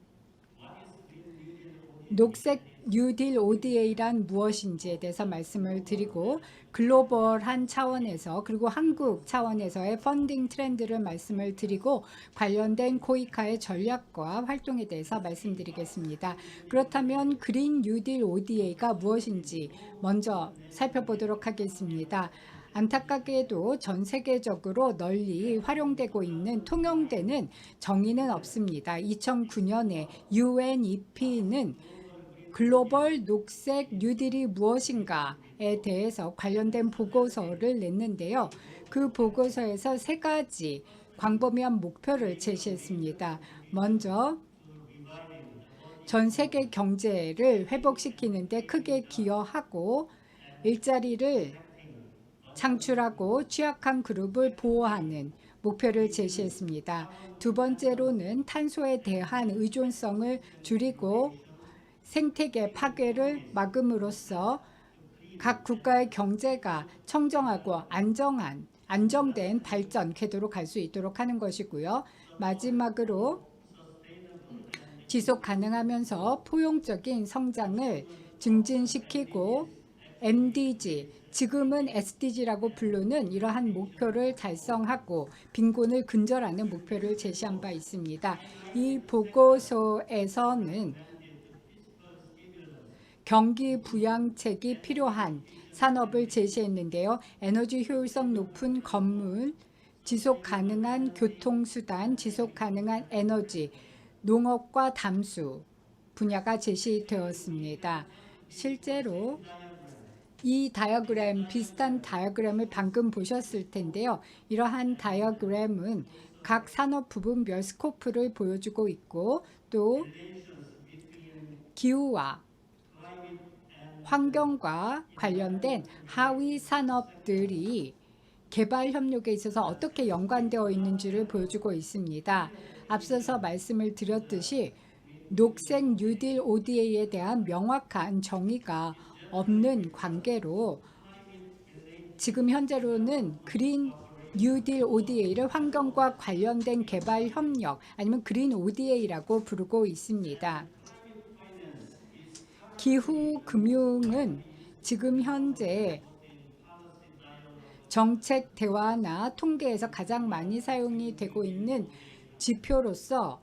녹색 뉴딜 ODA란 무엇인지에 대해서 말씀을 드리고 글로벌한 차원에서 그리고 한국 차원에서의 펀딩 트렌드를 말씀을 드리고 관련된 코이카의 전략과 활동에 대해서 말씀드리겠습니다. 그렇다면 그린 뉴딜 ODA가 무엇인지 먼저 살펴보도록 하겠습니다. 안타깝게도 전 세계적으로 널리 활용되고 있는 통용되는 정의는 없습니다. 2009년에 UNEP는 글로벌 녹색 뉴딜이 무엇인가에 대해서 관련된 보고서를 냈는데요. 그 보고서에서 세 가지 광범위한 목표를 제시했습니다. 먼저 전 세계 경제를 회복시키는 데 크게 기여하고 일자리를 창출하고 취약한 그룹을 보호하는 목표를 제시했습니다. 두 번째로는 탄소에 대한 의존성을 줄이고 생태계 파괴를 막음으로써 각 국가의 경제가 청정하고 안정된 발전 궤도로 갈 수 있도록 하는 것이고요. 마지막으로 지속 가능하면서 포용적인 성장을 증진시키고 MDG, 지금은 SDG라고 부르는 이러한 목표를 달성하고 빈곤을 근절하는 목표를 제시한 바 있습니다. 이 보고서에서는 경기 부양책이 필요한 산업을 제시했는데요. 에너지 효율성 높은 건물, 지속 가능한 교통수단, 지속 가능한 에너지, 농업과 담수 분야가 제시되었습니다. 실제로 이 다이어그램, 비슷한 다이어그램을 방금 보셨을 텐데요. 이러한 다이어그램은 각 산업 부분별 스코프를 보여주고 있고 또 기후와 환경과 관련된 하위 산업들이 개발 협력에 있어서 어떻게 연관되어 있는지를 보여주고 있습니다. 앞서서 말씀을 드렸듯이 녹색 뉴딜 ODA에 대한 명확한 정의가 없는 관계로 지금 현재로는 그린 뉴딜 ODA를 환경과 관련된 개발 협력 아니면 그린 ODA라고 부르고 있습니다. 기후 금융은 지금 현재 정책 대화나 통계에서 가장 많이 사용이 되고 있는 지표로서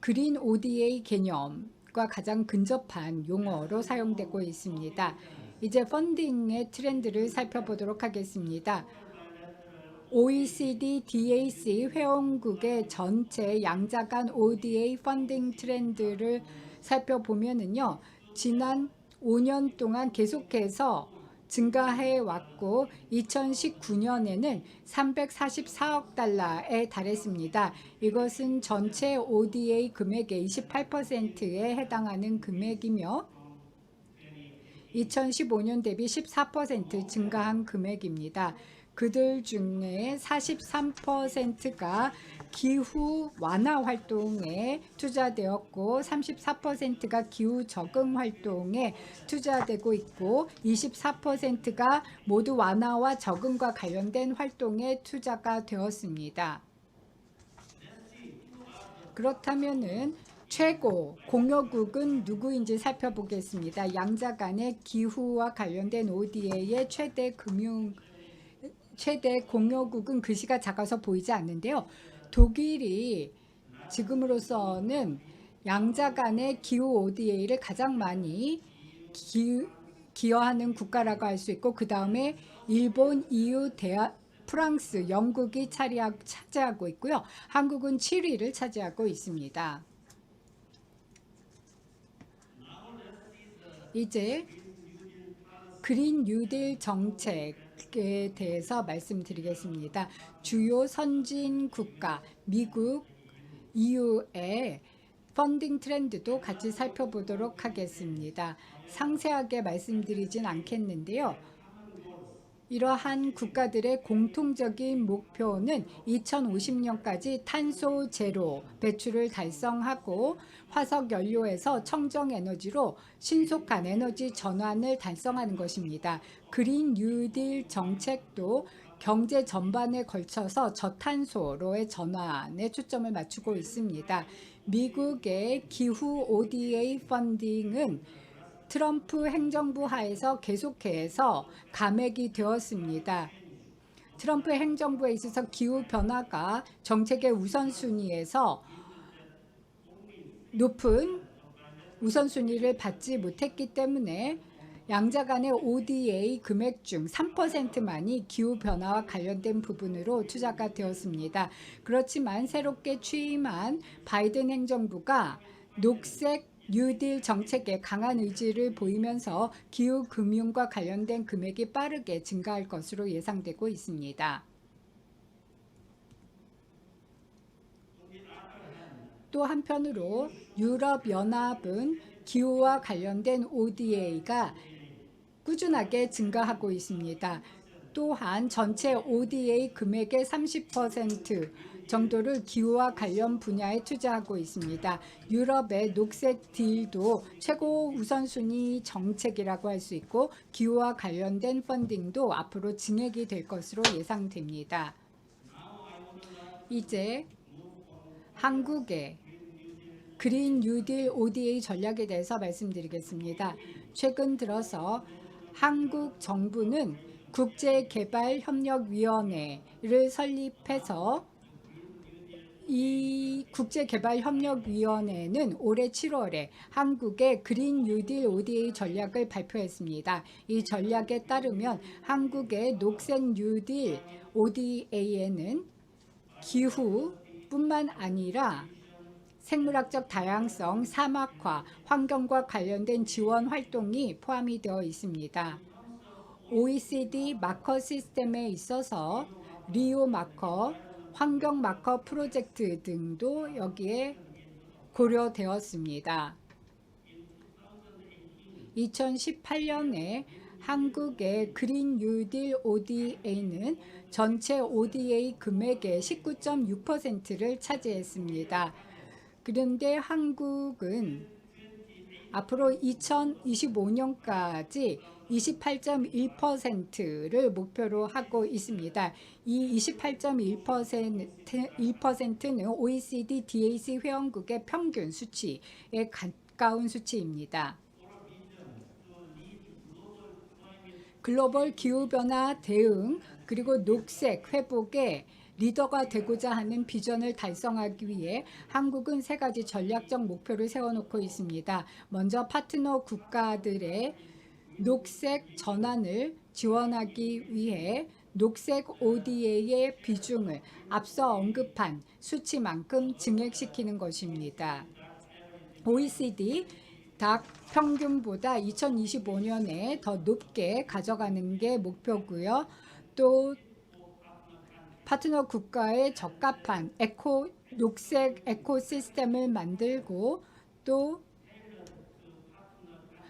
그린 ODA 개념과 가장 근접한 용어로 사용되고 있습니다. 이제 펀딩의 트렌드를 살펴보도록 하겠습니다. OECD DAC 회원국의 전체 양자간 ODA 펀딩 트렌드를 살펴보면은요, 지난 5년 동안 계속해서 증가해 왔고 2019년에는 344억 달러에 달했습니다. 이것은 전체 ODA 금액의 28%에 해당하는 금액이며 2015년 대비 14% 증가한 금액입니다. 그들 중에 43%가 기후 완화 활동에 투자되었고 34%가 기후 적응 활동에 투자되고 있고 24%가 모두 완화와 적응과 관련된 활동에 투자가 되었습니다. 그렇다면은 최고 공여국은 누구인지 살펴보겠습니다. 양자 간의 기후와 관련된 ODA의 최대 공여국은 글씨가 작아서 보이지 않는데요. 독일이 지금으로서는 양자 간의 기후 ODA를 가장 많이 기여하는 국가라고 할 수 있고 그 다음에 일본, EU, 프랑스, 영국이 차지하고 있고요. 한국은 7위를 차지하고 있습니다. 이제 그린 뉴딜 정책에 대해서 말씀드리겠습니다. 주요 선진 국가, 미국, EU의 펀딩 트렌드도 같이 살펴보도록 하겠습니다. 상세하게 말씀드리진 않겠는데요. 이러한 국가들의 공통적인 목표는 2050년까지 탄소 제로 배출을 달성하고 화석 연료에서 청정 에너지로 신속한 에너지 전환을 달성하는 것입니다. 그린 뉴딜 정책도 경제 전반에 걸쳐서 저탄소로의 전환에 초점을 맞추고 있습니다. 미국의 기후 ODA 펀딩은 트럼프 행정부 하에서 계속해서 감액이 되었습니다. 트럼프 행정부에 있어서 기후변화가 정책의 우선순위에서 높은 우선순위를 받지 못했기 때문에 양자 간의 ODA 금액 중 3%만이 기후변화와 관련된 부분으로 투자가 되었습니다. 그렇지만 새롭게 취임한 바이든 행정부가 녹색 뉴딜 정책에 강한 의지를 보이면서 기후 금융과 관련된 금액이 빠르게 증가할 것으로 예상되고 있습니다. 또 한편으로 유럽연합은 기후와 관련된 ODA가 꾸준하게 증가하고 있습니다. 또한 전체 ODA 금액의 30% 정도를 기후와 관련 분야에 투자하고 있습니다. 유럽의 녹색 딜도 최고 우선순위 정책이라고 할 수 있고 기후와 관련된 펀딩도 앞으로 증액이 될 것으로 예상됩니다. 이제 한국의 그린 뉴딜 ODA 전략에 대해서 말씀드리겠습니다. 최근 들어서 한국 정부는 국제개발협력위원회를 설립해서 이 국제개발협력위원회는 올해 7월에 한국의 그린 뉴딜 ODA 전략을 발표했습니다. 이 전략에 따르면 한국의 녹색 뉴딜 ODA에는 기후뿐만 아니라 생물학적 다양성, 사막화, 환경과 관련된 지원 활동이 포함이 되어 있습니다. OECD 마커 시스템에 있어서 리오 마커, 환경 마커 프로젝트 등도 여기에 고려되었습니다. 2018년에 한국의 그린 뉴딜 ODA는 전체 ODA 금액의 19.6%를 차지했습니다. 그런데 한국은 앞으로 2025년까지 28.1%를 목표로 하고 있습니다. 이 28.1%는 OECD DAC 회원국의 평균 수치에 가까운 수치입니다. 글로벌 기후변화 대응 그리고 녹색 회복의 리더가 되고자 하는 비전을 달성하기 위해 한국은 세 가지 전략적 목표를 세워놓고 있습니다. 먼저 파트너 국가들의 녹색 전환을 지원하기 위해 녹색 ODA의 비중을 앞서 언급한 수치만큼 증액시키는 것입니다. OECD 각 평균보다 2025년에 더 높게 가져가는 게 목표고요. 또 파트너 국가에 적합한 녹색 에코시스템을 만들고 또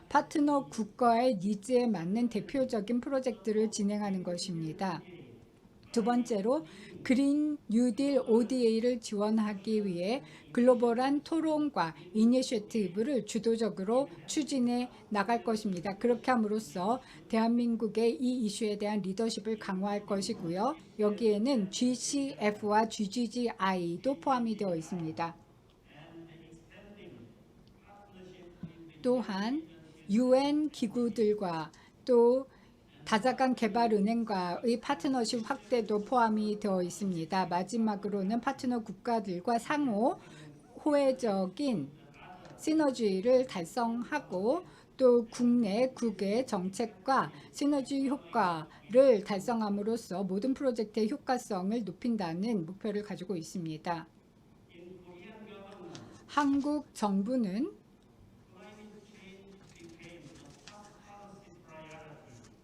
파트너 국가의 니즈에 맞는 대표적인 프로젝트를 진행하는 것입니다. 두 번째로 그린 뉴딜 ODA를 지원하기 위해 글로벌한 토론과 이니셔티브를 주도적으로 추진해 나갈 것입니다. 그렇게 함으로써 대한민국의 이 이슈에 대한 리더십을 강화할 것이고요. 여기에는 GCF와 GGGI도 포함이 되어 있습니다. 또한 UN 기구들과 또 다자간 개발은행과의 파트너십 확대도 포함이 되어 있습니다. 마지막으로는 파트너 국가들과 상호 호혜적인 시너지를 달성하고 또 국내 국외 정책과 시너지 효과를 달성함으로써 모든 프로젝트의 효과성을 높인다는 목표를 가지고 있습니다. 한국 정부는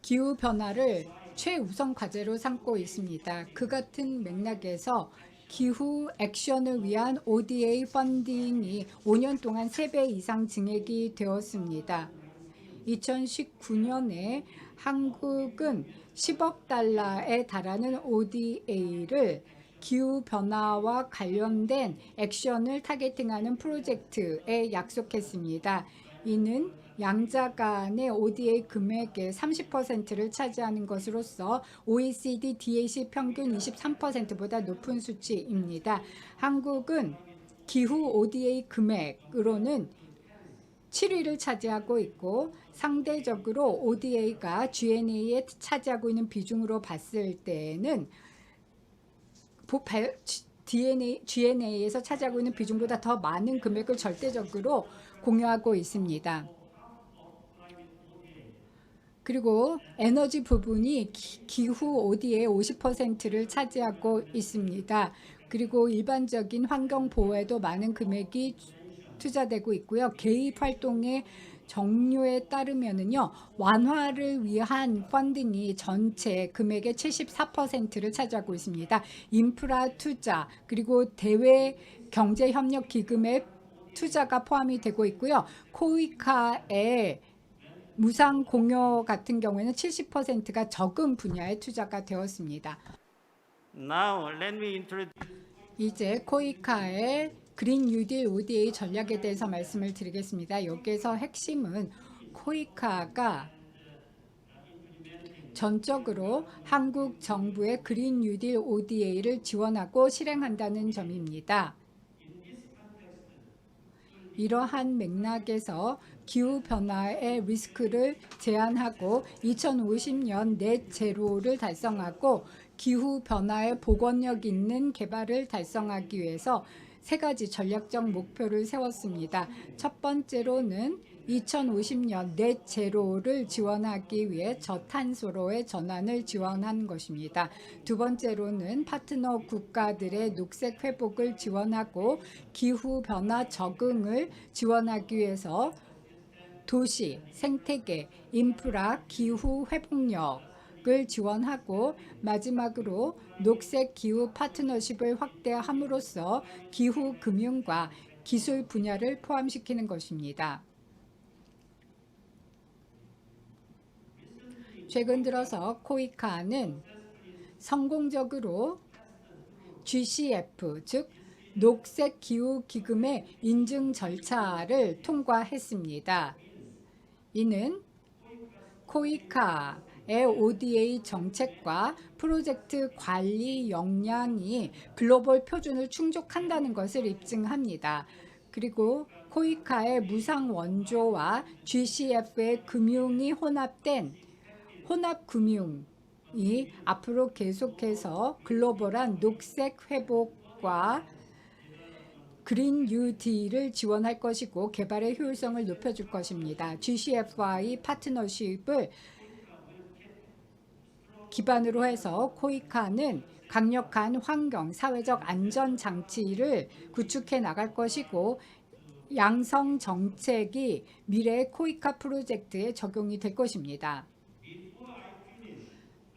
기후변화를 최우선 과제로 삼고 있습니다. 그 같은 맥락에서 기후 액션을 위한 ODA 펀딩이 5년 동안 3배 이상 증액이 되었습니다. 2019년에 한국은 10억 달러에 달하는 ODA를 기후변화와 관련된 액션을 타겟팅하는 프로젝트에 약속했습니다. 이는 양자 간의 ODA 금액의 30%를 차지하는 것으로서 OECD DAC 평균 23%보다 높은 수치입니다. 한국은 기후 ODA 금액으로는 7위를 차지하고 있고 상대적으로 ODA가 GNA에 차지하고 있는 비중으로 봤을 때는 GNA에서 차지하고 있는 비중보다 더 많은 금액을 절대적으로 공유하고 있습니다. 그리고 에너지 부분이 기후 ODA의 50%를 차지하고 있습니다. 그리고 일반적인 환경 보호에도 많은 금액이 투자되고 있고요. 개입 활동의 종류에 따르면은요, 완화를 위한 펀딩이 전체 금액의 74%를 차지하고 있습니다. 인프라 투자 그리고 대외 경제 협력 기금의 투자가 포함이 되고 있고요. 코이카의 무상 공여 같은 경우에는 70%가 적은 분야에 투자가 되었습니다. Now let me introduce 이제 코이카의 그린 뉴딜 ODA 전략에 대해서 말씀을 드리겠습니다. 여기에서 핵심은 코이카가 전적으로 한국 정부의 그린 뉴딜 ODA를 지원하고 실행한다는 점입니다. 이러한 맥락에서 기후변화의 리스크를 제한하고 2050년 넷 제로를 달성하고 기후변화에 복원력 있는 개발을 달성하기 위해서 세 가지 전략적 목표를 세웠습니다. 첫 번째로는 2050년 넷 제로를 지원하기 위해 저탄소로의 전환을 지원한 것입니다. 두 번째로는 파트너 국가들의 녹색 회복을 지원하고 기후변화 적응을 지원하기 위해서 도시, 생태계, 인프라, 기후 회복력을 지원하고 마지막으로 녹색 기후 파트너십을 확대함으로써 기후 금융과 기술 분야를 포함시키는 것입니다. 최근 들어서 코이카는 성공적으로 GCF, 즉 녹색 기후 기금의 인증 절차를 통과했습니다. 이는 코이카의 ODA 정책과 프로젝트 관리 역량이 글로벌 표준을 충족한다는 것을 입증합니다. 그리고 코이카의 무상 원조와 GCF의 금융이 혼합된 혼합금융이 앞으로 계속해서 글로벌한 녹색 회복과 그린 뉴딜을 지원할 것이고 개발의 효율성을 높여줄 것입니다. GCF와의 파트너십을 기반으로 해서 코이카는 강력한 환경, 사회적 안전 장치를 구축해 나갈 것이고 양성 정책이 미래의 코이카 프로젝트에 적용이 될 것입니다.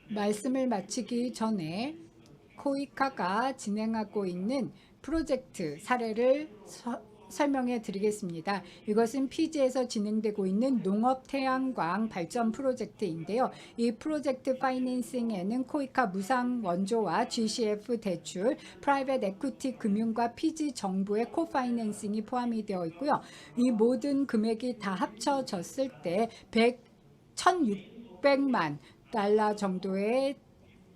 말씀을 마치기 전에 코이카가 진행하고 있는 프로젝트 사례를 설명해 드리겠습니다. 이것은 피지에서 진행되고 있는 농업 태양광 발전 프로젝트인데요. 이 프로젝트 파이낸싱에는 코이카 무상 원조와 GCF 대출, 프라이빗 에퀴티 금융과 피지 정부의 코파이낸싱이 포함이 되어 있고요. 이 모든 금액이 다 합쳐졌을 때 1,600만 달러 정도의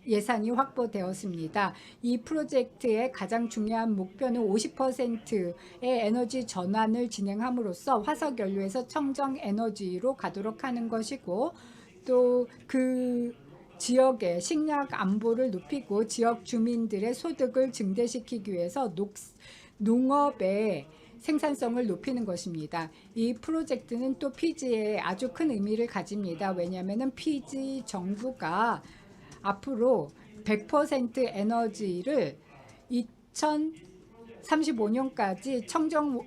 예산이 확보되었습니다. 이 프로젝트의 가장 중요한 목표는 50%의 에너지 전환을 진행함으로써 화석 연료에서 청정 에너지로 가도록 하는 것이고 또 그 지역의 식량 안보를 높이고 지역 주민들의 소득을 증대시키기 위해서 농업의 생산성을 높이는 것입니다. 이 프로젝트는 또 피지에 아주 큰 의미를 가집니다. 왜냐하면 피지 정부가 앞으로 100% 에너지를 2035년까지 청정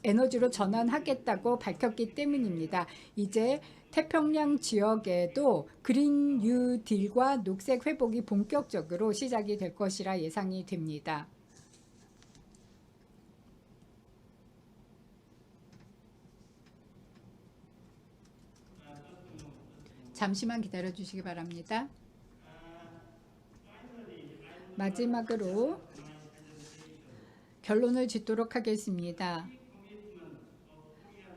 에너지로 전환하겠다고 밝혔기 때문입니다. 이제 태평양 지역에도 그린 뉴 딜과 녹색 회복이 본격적으로 시작이 될 것이라 예상이 됩니다. 잠시만 기다려 주시기 바랍니다. 마지막으로 결론을 짓도록 하겠습니다.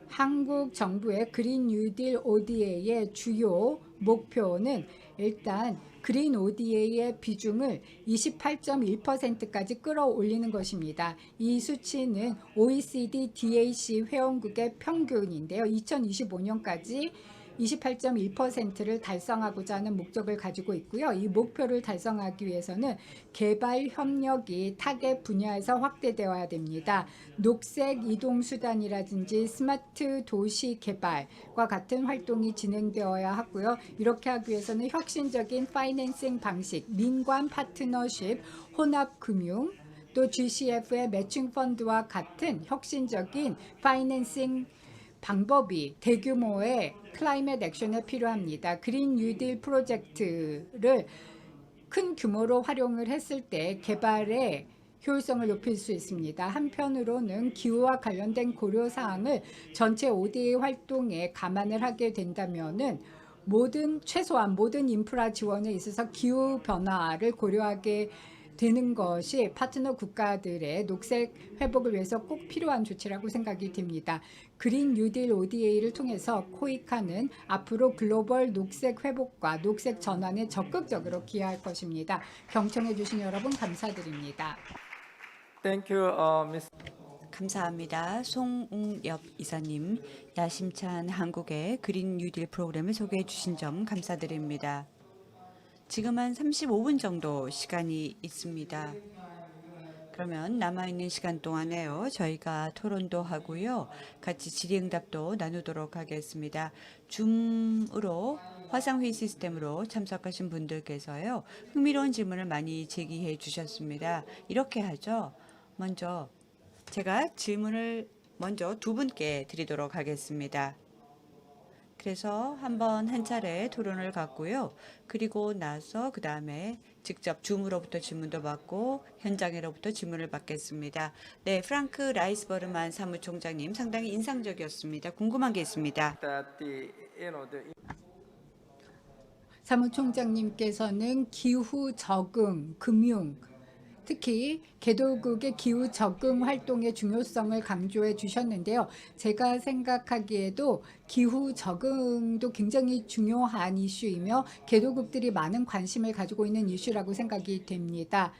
한국 정부의 그린 뉴딜 ODA의 주요 목표는 일단 그린 ODA의 비중을 28.1%까지 끌어올리는 것입니다. 이 수치는 OECD DAC 회원국의 평균인데요. 2025년까지 28.1%를 달성하고자 하는 목적을 가지고 있고요. 이 목표를 달성하기 위해서는 개발 협력이 타겟 분야에서 확대되어야 됩니다. 녹색 이동수단이라든지 스마트 도시 개발과 같은 활동이 진행되어야 하고요. 이렇게 하기 위해서는 혁신적인 파이낸싱 방식, 민관 파트너십, 혼합금융, 또 GCF의 매칭 펀드와 같은 혁신적인 파이낸싱 방법이 대규모의 클라이밋 액션에 필요합니다. 그린 뉴딜 프로젝트를 큰 규모로 활용을 했을 때 개발의 효율성을 높일 수 있습니다. 한편으로는 기후와 관련된 고려사항을 전체 ODA 활동에 감안을 하게 된다면은 최소한 모든 인프라 지원에 있어서 기후 변화를 고려하게 되는 것이 파트너 국가들의 녹색 회복을 위해서 꼭 필요한 조치라고 생각이 됩니다. 그린 뉴딜 ODA를 통해서 코이카는 앞으로 글로벌 녹색 회복과 녹색 전환에 적극적으로 기여할 것입니다. 경청해 주신 여러분 감사드립니다. Thank you, Ms. 감사합니다. 송웅엽 이사님, 야심찬 한국의 그린 뉴딜 프로그램을 소개해 주신 점 감사드립니다. 지금 한 35분 정도 시간이 있습니다. 그러면 남아있는 시간 동안에요. 저희가 토론도 하고요. 같이 질의응답도 나누도록 하겠습니다. 줌으로 화상회의 시스템으로 참석하신 분들께서요. 흥미로운 질문을 많이 제기해 주셨습니다. 이렇게 하죠. 먼저 제가 질문을 먼저 두 분께 드리도록 하겠습니다. 그래서 한번 한 차례 토론을 갖고요. 그리고 나서 그 다음에 직접 줌으로부터 질문도 받고 현장으로부터 질문을 받겠습니다. 네, 프랑크 라이스버르만 사무총장님 상당히 인상적이었습니다. 궁금한 게 있습니다. 사무총장님께서는 기후 적응, 금융, 특히 개도국의 기후 적응 활동의 중요성을 강조해 주셨는데요. 제가 생각하기에도 기후 적응도 굉장히 중요한 이슈이며 개도국들이 많은 관심을 가지고 있는 이슈라고 생각이 됩니다.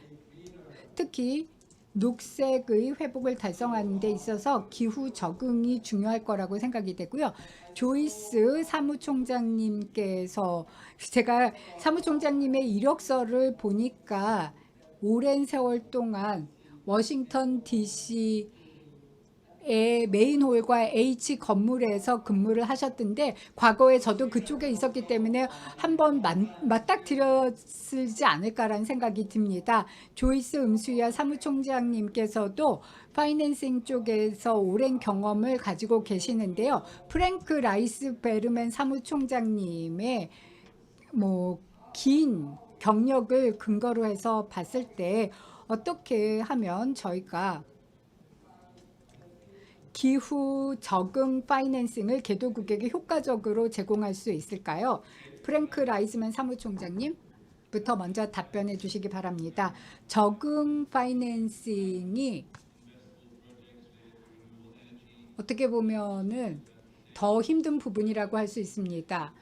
특히 녹색의 회복을 달성하는 데 있어서 기후 적응이 중요할 거라고 생각이 되고요. 조이스 사무총장님께서 제가 사무총장님의 이력서를 보니까 오랜 세월 동안 워싱턴 DC의 메인홀과 H 건물에서 근무를 하셨던데 과거에 저도 그쪽에 있었기 때문에 한번 맞닥뜨렸지 않을까라는 생각이 듭니다. 조이스 음수야 사무총장님께서도 파이낸싱 쪽에서 오랜 경험을 가지고 계시는데요. 프랭크 라이스 베르맨 사무총장님의 긴 경력을 근거로 해서 봤을 때 어떻게 하면 저희가 기후 적응 파이낸싱을 개도국에게 효과적으로 제공할 수 있을까요? 프랭크 라이스맨 사무총장님부터 먼저 답변해 주시기 바랍니다. 적응 파이낸싱이 어떻게 보면은 더 힘든 부분이라고 할 수 있습니다.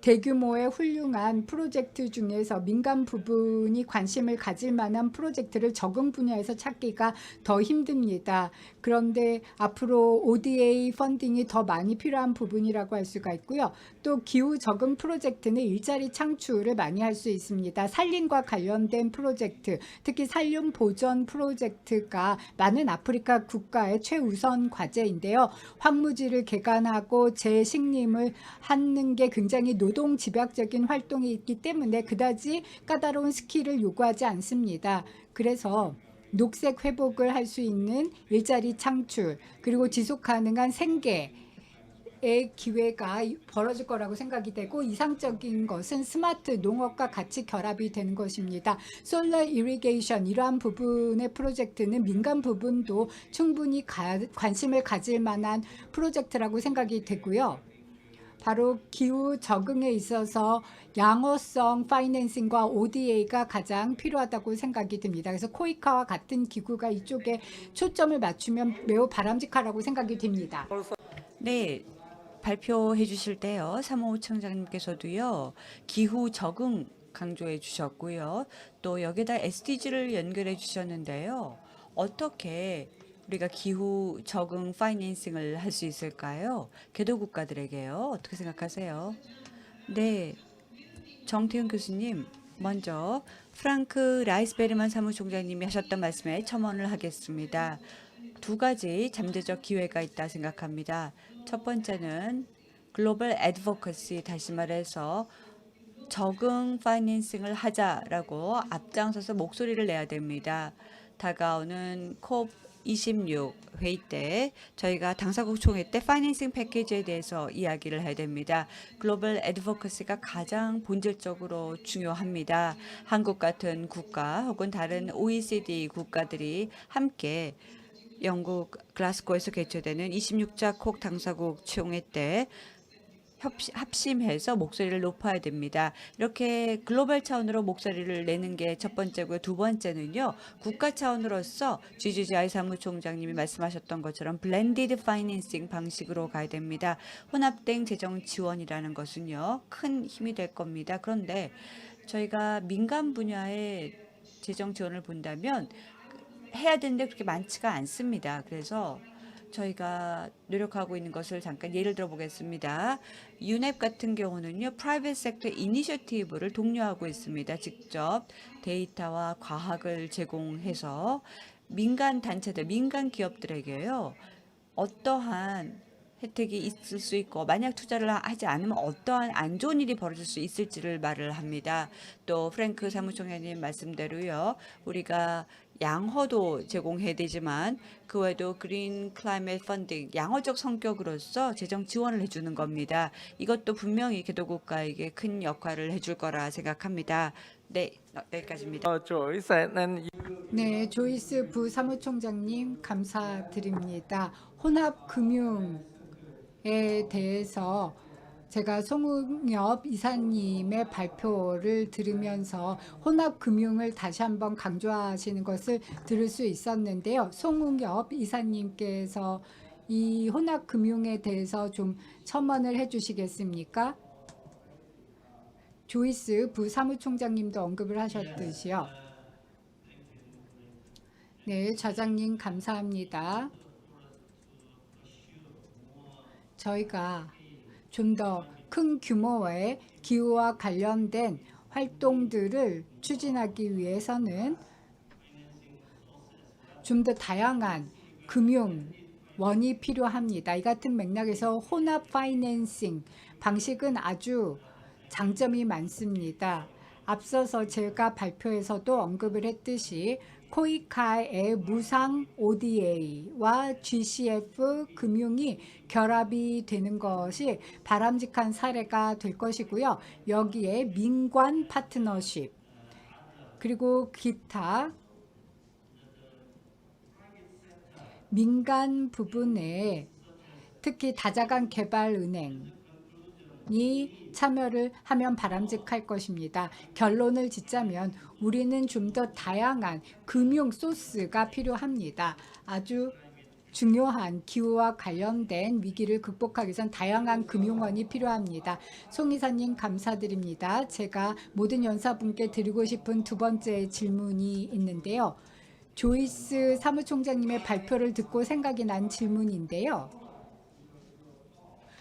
대규모의 훌륭한 프로젝트 중에서 민간 부분이 관심을 가질 만한 프로젝트를 적응 분야에서 찾기가 더 힘듭니다. 그런데 앞으로 ODA 펀딩이 더 많이 필요한 부분이라고 할 수가 있고요. 또 기후 적응 프로젝트는 일자리 창출을 많이 할 수 있습니다. 산림과 관련된 프로젝트, 특히 산림 보전 프로젝트가 많은 아프리카 국가의 최우선 과제인데요. 황무지를 개간하고 재식림을 하는 게 굉장히 노동 집약적인 활동이 있기 때문에 그다지 까다로운 스킬을 요구하지 않습니다. 그래서 녹색 회복을 할 수 있는 일자리 창출 그리고 지속 가능한 생계의 기회가 벌어질 거라고 생각이 되고 이상적인 것은 스마트 농업과 같이 결합이 되는 것입니다. 솔러 이리게이션 이러한 부분의 프로젝트는 민간 부분도 충분히 관심을 가질 만한 프로젝트라고 생각이 되고요. 바로 기후 적응에 있어서 양호성 파이낸싱과 ODA가 가장 필요하다고 생각이 듭니다. 그래서 코이카와 같은 기구가 이쪽에 초점을 맞추면 매우 바람직하다고 생각이 됩니다. 네, 발표해 주실 때요. 사무총장님께서도요. 기후 적응 강조해 주셨고요. 또 여기다 SDG를 연결해 주셨는데요. 어떻게 우리가 기후 적응 파이낸싱을 할 수 있을까요? 개도 국가들에게요. 어떻게 생각하세요? 네, 정태훈 교수님, 먼저 프랑크 라이스베르만 사무총장님이 하셨던 말씀에 첨언을 하겠습니다. 두 가지 잠재적 기회가 있다 생각합니다. 첫 번째는 글로벌 애드보커시, 다시 말해서 적응 파이낸싱을 하자라고 앞장서서 목소리를 내야 됩니다. 다가오는 콥 26 회의 때 저희가 당사국 총회 때 파이낸싱 패키지에 대해서 이야기를 해야 됩니다. 글로벌 애드보커시가 가장 본질적으로 중요합니다. 한국 같은 국가 혹은 다른 OECD 국가들이 함께 영국 글라스고에서 개최되는 26자 콕 당사국 총회 때 합심해서 목소리를 높여야 됩니다. 이렇게 글로벌 차원으로 목소리를 내는 게 첫 번째고요. 두 번째는요. 국가 차원으로서 GGGI 사무총장님이 말씀하셨던 것처럼 블렌디드 파이낸싱 방식으로 가야 됩니다. 혼합된 재정 지원이라는 것은요. 큰 힘이 될 겁니다. 그런데 저희가 민간 분야의 재정 지원을 본다면 해야 되는데 그렇게 많지가 않습니다. 그래서 저희가 노력하고 있는 것을 잠깐 예를 들어 보겠습니다. UNEP 같은 경우는요. 프라이빗 섹터 이니셔티브를 독려하고 있습니다. 직접 데이터와 과학을 제공해서 민간 단체들, 민간 기업들에게요. 어떠한 혜택이 있을 수 있고 만약 투자를 하지 않으면 어떠한 안 좋은 일이 벌어질 수 있을지를 말을 합니다. 또 프랭크 사무총장님 말씀대로요. 우리가 양허도 제공해야 되지만 그 외에도 그린 클라이밋 펀딩, 양어적 성격으로서 재정 지원을 해주는 겁니다. 이것도 분명히 개도국가에게 큰 역할을 해줄 거라 생각합니다. 네, 여기까지입니다. Joyce and 네, 조이스 부사무총장님 감사드립니다. 혼합 금융에 대해서 제가 송웅엽 이사님의 발표를 들으면서 혼합금융을 다시 한번 강조하시는 것을 들을 수 있었는데요. 송웅엽 이사님께서 이 혼합금융에 대해서 좀 첨언을 해주시겠습니까? 조이스 부사무총장님도 언급을 하셨듯이요. 네, 좌장님 감사합니다. 저희가 좀 더 큰 규모의 기후와 관련된 활동들을 추진하기 위해서는 좀 더 다양한 금융원이 필요합니다. 이 같은 맥락에서 혼합 파이낸싱 방식은 아주 장점이 많습니다. 앞서서 제가 발표에서도 언급을 했듯이 코이카의 무상 ODA와 GCF 금융이 결합이 되는 것이 바람직한 사례가 될 것이고요. 여기에 민관 파트너십 그리고 기타 민간 부분에 특히 다자간 개발은행이 참여를 하면 바람직할 것입니다. 결론을 짓자면 우리는 좀 더 다양한 금융 소스가 필요합니다. 아주 중요한 기후와 관련된 위기를 극복하기 위해선 다양한 금융원이 필요합니다. 송 이사님 감사드립니다. 제가 모든 연사분께 드리고 싶은 두 번째 질문이 있는데요. 조이스 사무총장님의 발표를 듣고 생각이 난 질문인데요.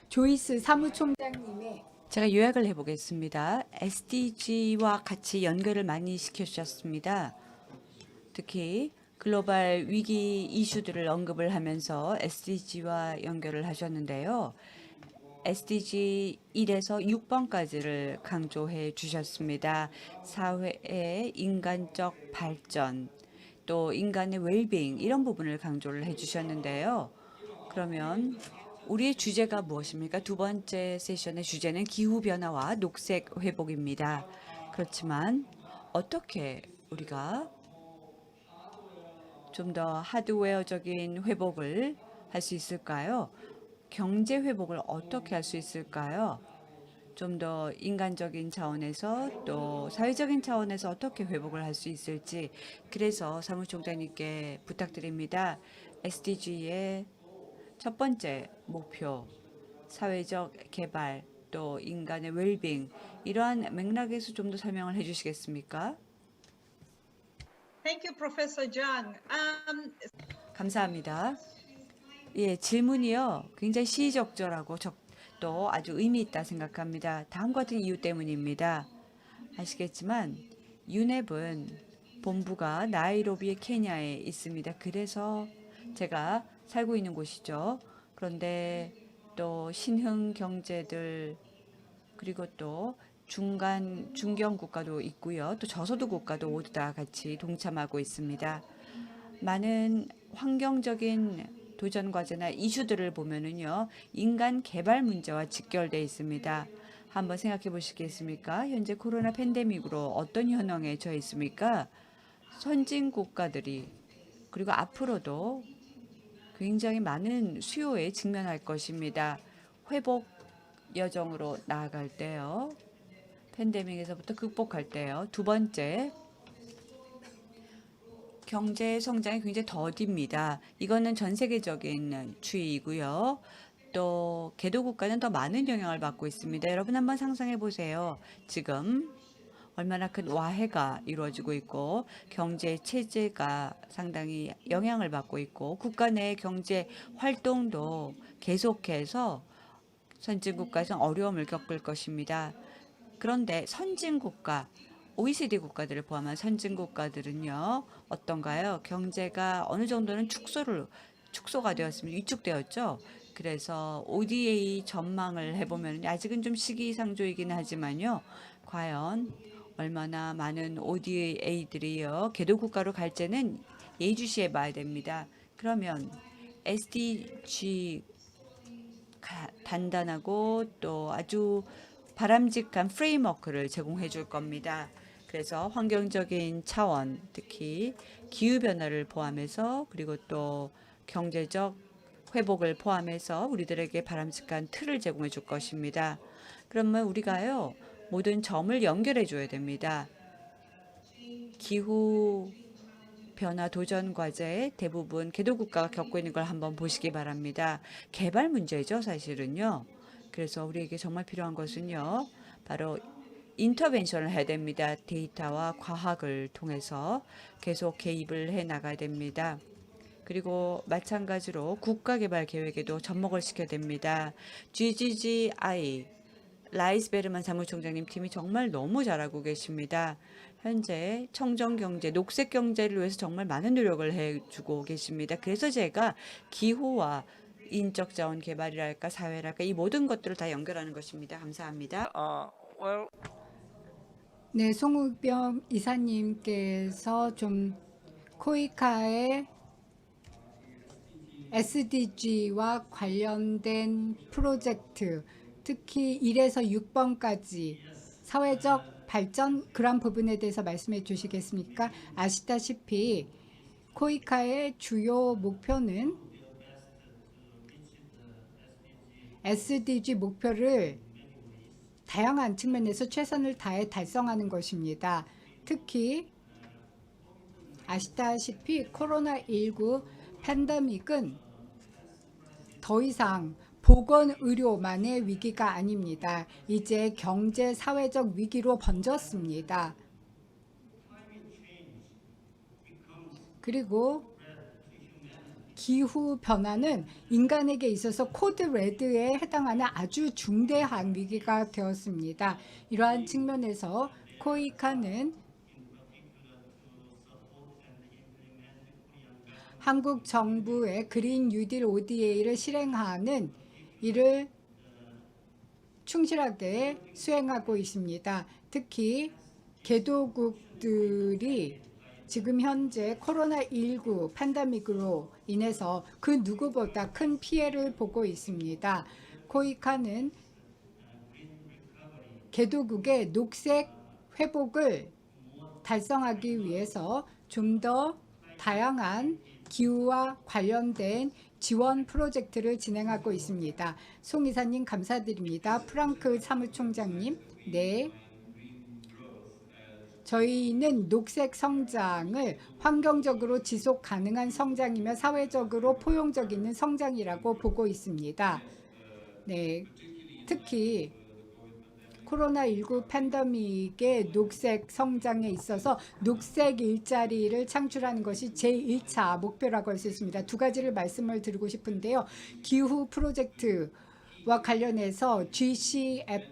조이스 사무총장님의 제가 요약을 해보겠습니다. SDG와 같이 연결을 많이 시켜주셨습니다. 특히 글로벌 위기 이슈들을 언급을 하면서 SDG와 연결을 하셨는데요. SDG 1에서 6번까지를 강조해 주셨습니다. 사회의 인간적 발전, 또 인간의 웰빙 이런 부분을 강조를 해 주셨는데요. 그러면 우리의 주제가 무엇입니까? 두 번째 세션의 주제는 기후변화와 녹색 회복입니다. 그렇지만 어떻게 우리가 좀 더 하드웨어적인 회복을 할 수 있을까요? 경제 회복을 어떻게 할 수 있을까요? 좀 더 인간적인 차원에서 또 사회적인 차원에서 어떻게 회복을 할 수 있을지 그래서 사무총장님께 부탁드립니다. SDG의 첫 번째 목표, 사회적 개발, 또 인간의 웰빙 이러한 맥락에서 좀 더 설명을 해주시겠습니까? Thank you, Professor John. 감사합니다. 예, 질문이요. 굉장히 시의적절하고 또 아주 의미 있다 생각합니다. 다음과 같은 이유 때문입니다. 아시겠지만 유넵은 본부가 나이로비 케냐에 있습니다. 그래서 제가 살고 있는 곳이죠. 그런데 또 신흥 경제들 그리고 또 중견 국가도 있고요. 또 저소득 국가도 모두 다 같이 동참하고 있습니다. 많은 환경적인 도전 과제나 이슈들을 보면은요. 인간 개발 문제와 직결되어 있습니다. 한번 생각해 보시겠습니까? 현재 코로나 팬데믹으로 어떤 현황에 처해 있습니까? 선진 국가들이 그리고 앞으로도 굉장히 많은 수요에 직면할 것입니다. 회복 여정으로 나아갈 때요. 팬데믹에서부터 극복할 때요. 두 번째, 경제 성장이 굉장히 더딥니다. 이거는 전 세계적인 추이이고요. 또 개도 국가는 더 많은 영향을 받고 있습니다. 여러분 한번 상상해 보세요. 지금 얼마나 큰 와해가 이루어지고 있고 경제 체제가 상당히 영향을 받고 있고 국가 내 경제 활동도 계속해서 선진국가에서 어려움을 겪을 것입니다. 그런데 선진국가, OECD 국가들을 포함한 선진국가들은요. 어떤가요? 경제가 어느 정도는 축소가 되었습니다. 위축되었죠. 그래서 ODA 전망을 해보면 아직은 좀 시기상조이긴 하지만요. 과연 얼마나 많은 ODA들이요. 개도국가로 갈지는 예의주시해 봐야 됩니다. 그러면 SDG 단단하고 또 아주 바람직한 프레임워크를 제공해 줄 겁니다. 그래서 환경적인 차원, 특히 기후변화를 포함해서 그리고 또 경제적 회복을 포함해서 우리들에게 바람직한 틀을 제공해 줄 것입니다. 그러면 우리가요, 모든 점을 연결해 줘야 됩니다. 기후 변화 도전 과제의 대부분 개도국가가 겪고 있는 걸 한번 보시기 바랍니다. 개발 문제죠, 사실은요. 그래서 우리에게 정말 필요한 것은요, 바로 인터벤션을 해야 됩니다. 데이터와 과학을 통해서 계속 개입을 해 나가야 됩니다. 그리고 마찬가지로 국가개발계획에도 접목을 시켜야 됩니다. GGGI 라이스 베르만 사무총장님 팀이 정말 너무 잘하고 계십니다. 현재 청정경제, 녹색경제를 위해서 정말 많은 노력을 해주고 계십니다. 그래서 제가 기후와 인적자원 개발이랄까 사회랄까 이 모든 것들을 다 연결하는 것입니다. 감사합니다. Well, 네, 송우병 이사님께서 좀 코이카의 SDG와 관련된 프로젝트, 특히 1에서 6번까지 사회적 발전 그런 부분에 대해서 말씀해 주시겠습니까? 아시다시피 코이카의 주요 목표는 SDG 목표를 다양한 측면에서 최선을 다해 달성하는 것입니다. 특히 아시다시피 코로나19 팬데믹은 더 이상 보건의료만의 위기가 아닙니다. 이제 경제, 사회적 위기로 번졌습니다. 그리고 기후 변화는 인간에게 있어서 코드 레드에 해당하는 아주 중대한 위기가 되었습니다. 이러한 측면에서 코이카는 한국 정부의 그린 뉴딜 ODA를 실행하는 일을 충실하게 수행하고 있습니다. 특히 개도국들이 지금 현재 코로나19 팬데믹으로 인해서 그 누구보다 큰 피해를 보고 있습니다. 코이카는 개도국의 녹색 회복을 달성하기 위해서 좀 더 다양한 기후와 관련된 지원 프로젝트를 진행하고 있습니다. 송 이사님 감사드립니다. 프랑크 사무총장님, 네. 저희는 녹색 성장을 환경적으로 지속 가능한 성장이며 사회적으로 포용적 있는 성장이라고 보고 있습니다. 네, 특히 코로나19 팬데믹의 녹색 성장에 있어서 녹색 일자리를 창출하는 것이 제1차 목표라고 할 수 있습니다. 두 가지를 말씀을 드리고 싶은데요. 기후 프로젝트와 관련해서 GCF가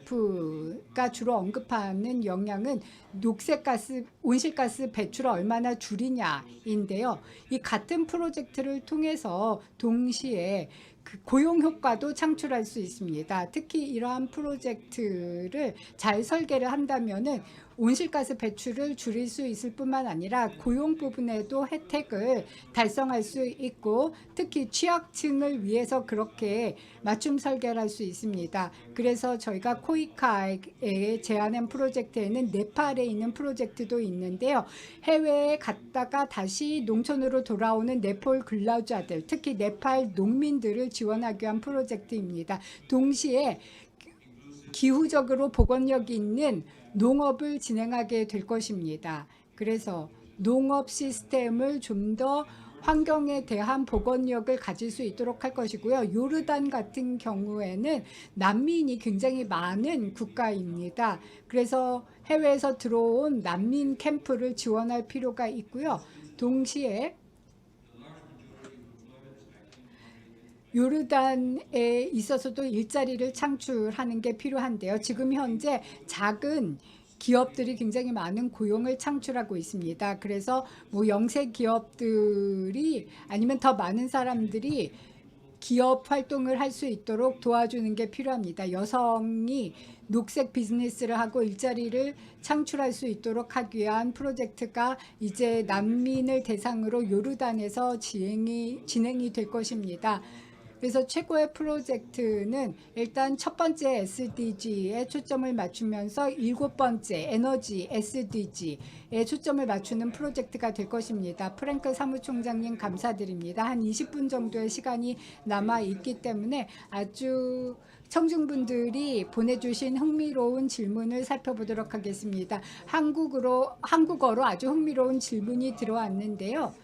주로 언급하는 영향은 녹색가스, 온실가스 배출을 얼마나 줄이냐인데요. 이 같은 프로젝트를 통해서 동시에 그 고용 효과도 창출할 수 있습니다. 특히 이러한 프로젝트를 잘 설계를 한다면은 온실가스 배출을 줄일 수 있을 뿐만 아니라 고용 부분에도 혜택을 달성할 수 있고 특히 취약층을 위해서 그렇게 맞춤 설계를 할 수 있습니다. 그래서 저희가 코이카에 제안한 프로젝트에는 네팔에 있는 프로젝트도 있는데요. 해외에 갔다가 다시 농촌으로 돌아오는 네팔 근로자들, 특히 네팔 농민들을 지원하기 위한 프로젝트입니다. 동시에 기후적으로 복원력 있는 농업을 진행하게 될 것입니다. 그래서 농업 시스템을 좀 더 환경에 대한 복원력을 가질 수 있도록 할 것이고요. 요르단 같은 경우에는 난민이 굉장히 많은 국가입니다. 그래서 해외에서 들어온 난민 캠프를 지원할 필요가 있고요. 동시에 요르단에 있어서도 일자리를 창출하는 게 필요한데요. 지금 현재 작은 기업들이 굉장히 많은 고용을 창출하고 있습니다. 그래서 뭐 영세 기업들이 아니면 더 많은 사람들이 기업 활동을 할 수 있도록 도와주는 게 필요합니다. 여성이 녹색 비즈니스를 하고 일자리를 창출할 수 있도록 하기 위한 프로젝트가 이제 난민을 대상으로 요르단에서 진행이 될 것입니다. 그래서 최고의 프로젝트는 일단 첫 번째 SDG에 초점을 맞추면서 7번째 에너지 SDG에 초점을 맞추는 프로젝트가 될 것입니다. 프랭크 사무총장님 감사드립니다. 한 20분 정도의 시간이 남아 있기 때문에 아주 청중분들이 보내주신 흥미로운 질문을 살펴보도록 하겠습니다. 한국어로 아주 흥미로운 질문이 들어왔는데요.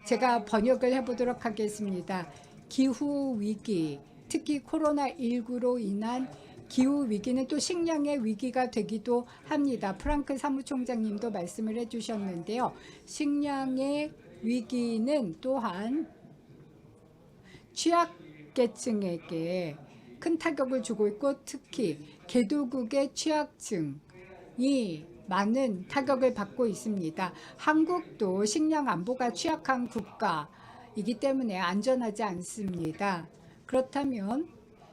제가 번역을 해보도록 하겠습니다. 기후 위기, 특히 코로나19로 인한 기후 위기는 또 식량의 위기가 되기도 합니다. 프랑크 사무총장님도 말씀을 해주셨는데요. 식량의 위기는 또한 취약계층에게 큰 타격을 주고 있고 특히 개도국의 취약층이 많은 타격을 받고 있습니다. 한국도 식량 안보가 취약한 국가이기 때문에 안전하지 않습니다. 그렇다면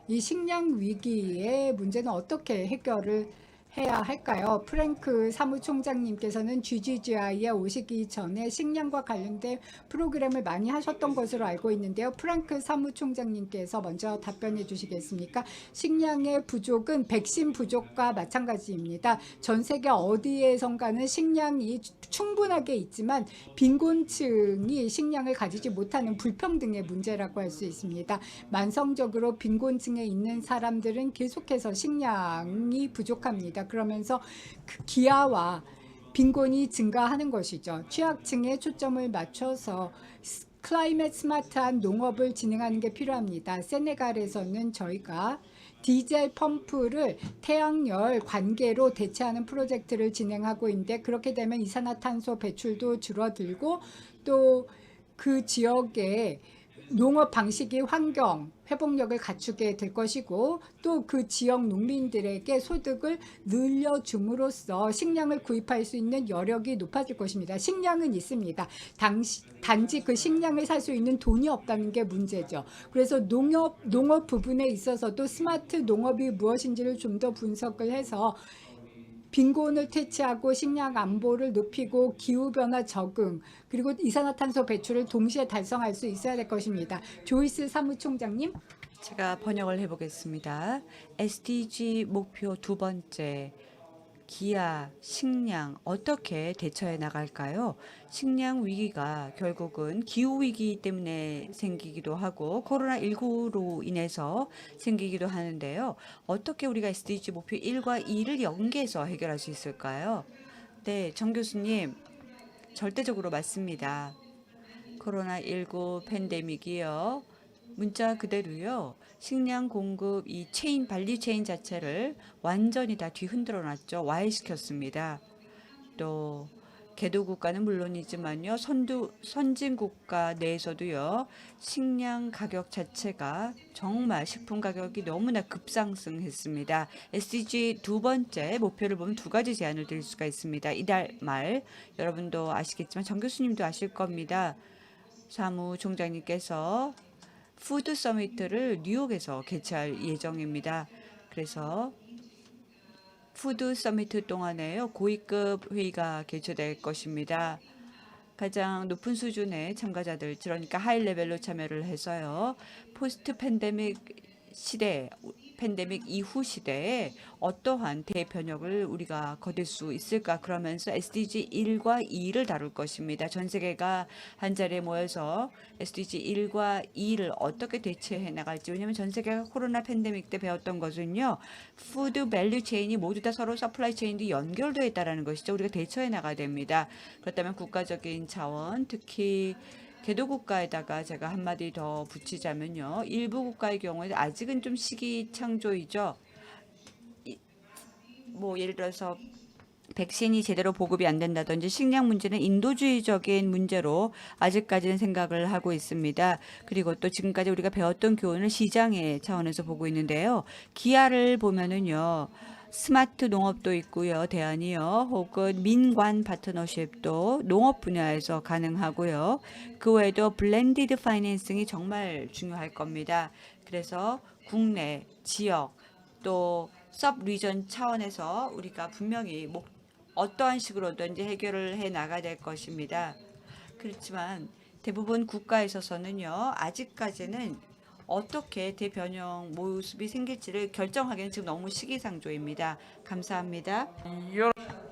이 식량 위기의 문제는 어떻게 해결을 해야 할까요? 프랭크 사무총장님께서는 GGGI에 오시기 전에 식량과 관련된 프로그램을 많이 하셨던 것으로 알고 있는데요. 프랭크 사무총장님께서 먼저 답변해 주시겠습니까? 식량의 부족은 백신 부족과 마찬가지입니다. 전 세계 어디에선가는 식량이 충분하게 있지만 빈곤층이 식량을 가지지 못하는 불평등의 문제라고 할 수 있습니다. 만성적으로 빈곤층에 있는 사람들은 계속해서 식량이 부족합니다. 그러면서 그 기아와 빈곤이 증가하는 것이죠. 취약층에 초점을 맞춰서 클라이맥 스마트한 농업을 진행하는 게 필요합니다. 세네갈에서는 저희가 디젤 펌프를 태양열 관계로 대체하는 프로젝트를 진행하고 있는데 그렇게 되면 이산화탄소 배출도 줄어들고 또 그 지역의 농업 방식이 환경 회복력을 갖추게 될 것이고 또 그 지역 농민들에게 소득을 늘려줌으로써 식량을 구입할 수 있는 여력이 높아질 것입니다. 식량은 있습니다. 단지 그 식량을 살 수 있는 돈이 없다는 게 문제죠. 그래서 농업 부분에 있어서도 스마트 농업이 무엇인지를 좀 더 분석을 해서 빈곤을 퇴치하고 식량 안보를 높이고 기후변화 적응 그리고 이산화탄소 배출을 동시에 달성할 수 있어야 될 것입니다. 조이스 사무총장님. 제가 번역을 해보겠습니다. SDG 목표 두 번째, 기아, 식량 어떻게 대처해 나갈까요? 식량 위기가 결국은 기후 위기 때문에 생기기도 하고 코로나19로 인해서 생기기도 하는데요. 어떻게 우리가 SDG 목표 1과 2를 연계해서 해결할 수 있을까요? 네, 정 교수님 절대적으로 맞습니다. 코로나19 팬데믹이요. 문자 그대로요. 식량 공급 이 체인 발리 체인 자체를 완전히 다 뒤흔들어 놨죠. 와해시켰습니다. 또 개도 국가는 물론이지만요. 선진 국가 내에서도요. 식량 가격 자체가 정말 식품 가격이 너무나 급상승했습니다. SDG 두 번째 목표를 보면 두 가지 제안을 드릴 수가 있습니다. 이달 말 여러분도 아시겠지만 정 교수님도 아실 겁니다. 사무총장님께서 푸드 서미트를 뉴욕에서 개최할 예정입니다. 그래서 푸드 서미트 동안에요. 고위급 회의가 개최될 것입니다. 가장 높은 수준의 참가자들, 그러니까 하이 레벨로 참여를 해서요. 포스트 팬데믹 시대, 팬데믹 이후 시대에 어떠한 대변혁을 우리가 거둘 수 있을까 그러면서 SDG 1과 2를 다룰 것입니다. 전 세계가 한자리에 모여서 SDG 1과 2를 어떻게 대체해 나갈지 왜냐하면 전 세계가 코로나 팬데믹 때 배웠던 것은요. 푸드 밸류 체인이 모두 다 서로 서플라이 체인도 연결되어 있다는 것이죠. 우리가 대처해 나가야 됩니다. 그렇다면 국가적인 차원 특히 개도국가에다가 제가 한마디 더 붙이자면요. 일부 국가의 경우에 아직은 좀 시기창조이죠. 뭐 예를 들어서 백신이 제대로 보급이 안 된다든지 식량 문제는 인도주의적인 문제로 아직까지는 생각을 하고 있습니다. 그리고 또 지금까지 우리가 배웠던 교훈을 시장의 차원에서 보고 있는데요. 기아를 보면은요. 스마트 농업도 있고요. 대안이요. 혹은 민관 파트너십도 농업 분야에서 가능하고요. 그 외에도 블렌디드 파이낸싱이 정말 중요할 겁니다. 그래서 국내, 지역 또 섭 리전 차원에서 우리가 분명히 어떠한 식으로든지 해결을 해 나가야 될 것입니다. 그렇지만 대부분 국가에 있어서는요. 아직까지는 어떻게 대변형 모습이 생길지를 결정하기는 지금 너무 시기상조입니다. 감사합니다.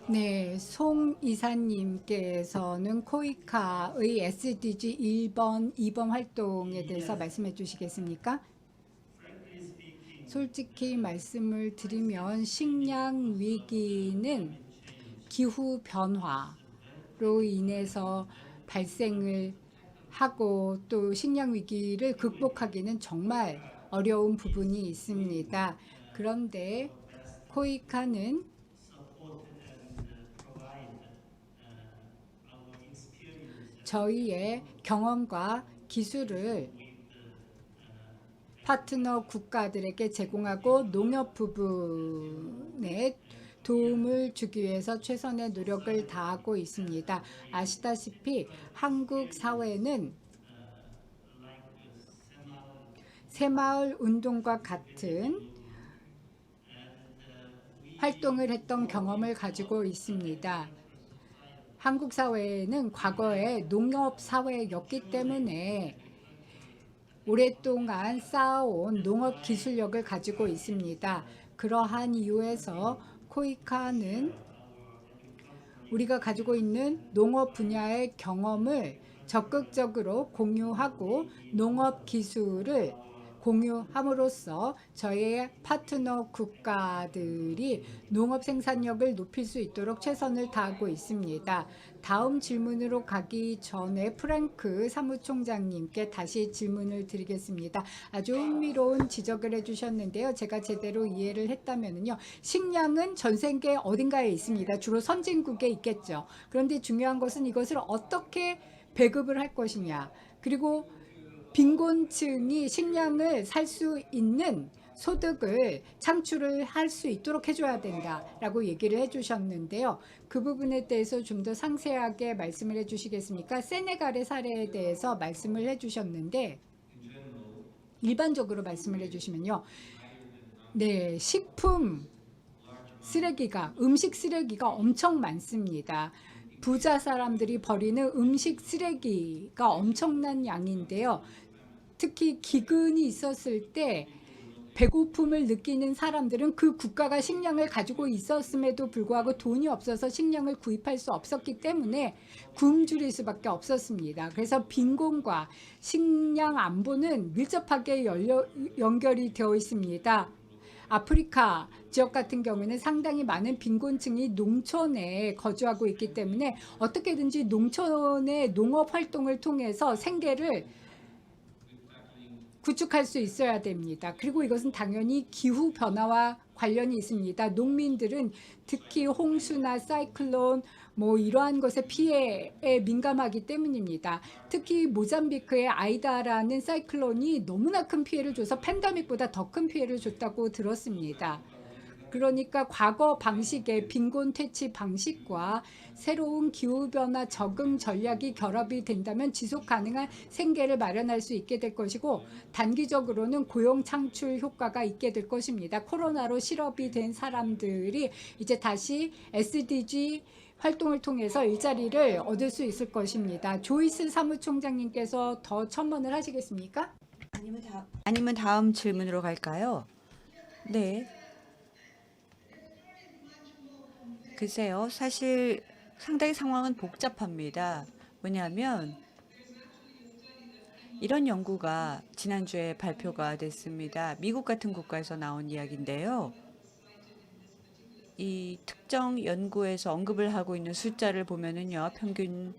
네, 송 이사님께서는 코이카의 SDG 1번, 2번 활동에 대해서 말씀해 주시겠습니까? 솔직히 말씀을 드리면 식량 위기는 기후 변화로 인해서 발생을 하고 또 식량 위기를 극복하기는 정말 어려운 부분이 있습니다. 그런데 코이카는 저희의 경험과 기술을 파트너 국가들에게 제공하고 농업 부분에 도움을 주기 위해서 최선의 노력을 다하고 있습니다. 아시다시피 한국 사회는 새마을 운동과 같은 활동을 했던 경험을 가지고 있습니다. 한국 사회는 과거에 농업 사회였기 때문에 오랫동안 쌓아온 농업 기술력을 가지고 있습니다. 그러한 이유에서 코이카는 우리가 가지고 있는 농업 분야의 경험을 적극적으로 공유하고 농업 기술을 공유함으로써 저희의 파트너 국가들이 농업 생산력을 높일 수 있도록 최선을 다하고 있습니다. 다음 질문으로 가기 전에 프랭크 사무총장님께 다시 질문을 드리겠습니다. 아주 흥미로운 지적을 해주셨는데요. 제가 제대로 이해를 했다면요. 식량은 전 세계 어딘가에 있습니다. 주로 선진국에 있겠죠. 그런데 중요한 것은 이것을 어떻게 배급을 할 것이냐. 그리고 빈곤층이 식량을 살 수 있는 소득을 창출을 할 수 있도록 해줘야 된다라고 얘기를 해주셨는데요. 그 부분에 대해서 좀 더 상세하게 말씀을 해주시겠습니까? 세네갈의 사례에 대해서 말씀을 해주셨는데 일반적으로 말씀을 해주시면요. 네, 식품 쓰레기가 음식 쓰레기가 엄청 많습니다. 부자 사람들이 버리는 음식 쓰레기가 엄청난 양인데요. 특히 기근이 있었을 때 배고픔을 느끼는 사람들은 그 국가가 식량을 가지고 있었음에도 불구하고 돈이 없어서 식량을 구입할 수 없었기 때문에 굶주릴 수밖에 없었습니다. 그래서 빈곤과 식량 안보는 밀접하게 연결이 되어 있습니다. 아프리카 지역 같은 경우에는 상당히 많은 빈곤층이 농촌에 거주하고 있기 때문에 어떻게든지 농촌의 농업 활동을 통해서 생계를 구축할 수 있어야 됩니다. 그리고 이것은 당연히 기후 변화와 관련이 있습니다. 농민들은 특히 홍수나 사이클론 이러한 것의 피해에 민감하기 때문입니다. 특히 모잠비크의 아이다라는 사이클론이 너무나 큰 피해를 줘서 팬데믹보다 더 큰 피해를 줬다고 들었습니다. 그러니까 과거 방식의 빈곤 퇴치 방식과 새로운 기후변화 적응 전략이 결합이 된다면 지속 가능한 생계를 마련할 수 있게 될 것이고 단기적으로는 고용 창출 효과가 있게 될 것입니다. 코로나로 실업이 된 사람들이 이제 다시 SDG 활동을 통해서 일자리를 얻을 수 있을 것입니다. 조이스 사무총장님께서 더 첨언을 하시겠습니까? 아니면 다음 질문으로 갈까요? 네. 글쎄요. 사실 상당히 상황은 복잡합니다. 왜냐하면 이런 연구가 지난주에 발표가 됐습니다. 미국 같은 국가에서 나온 이야기인데요. 이 특정 연구에서 언급을 하고 있는 숫자를 보면은요. 평균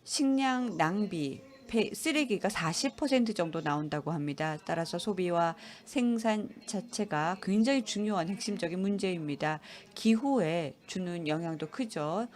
식량 낭비, 쓰레기가 40% 정도 나온다고 합니다. 따라서 소비와 생산 자체가 굉장히 중요한 핵심적인 문제입니다. 기후에 주는 영향도 크죠.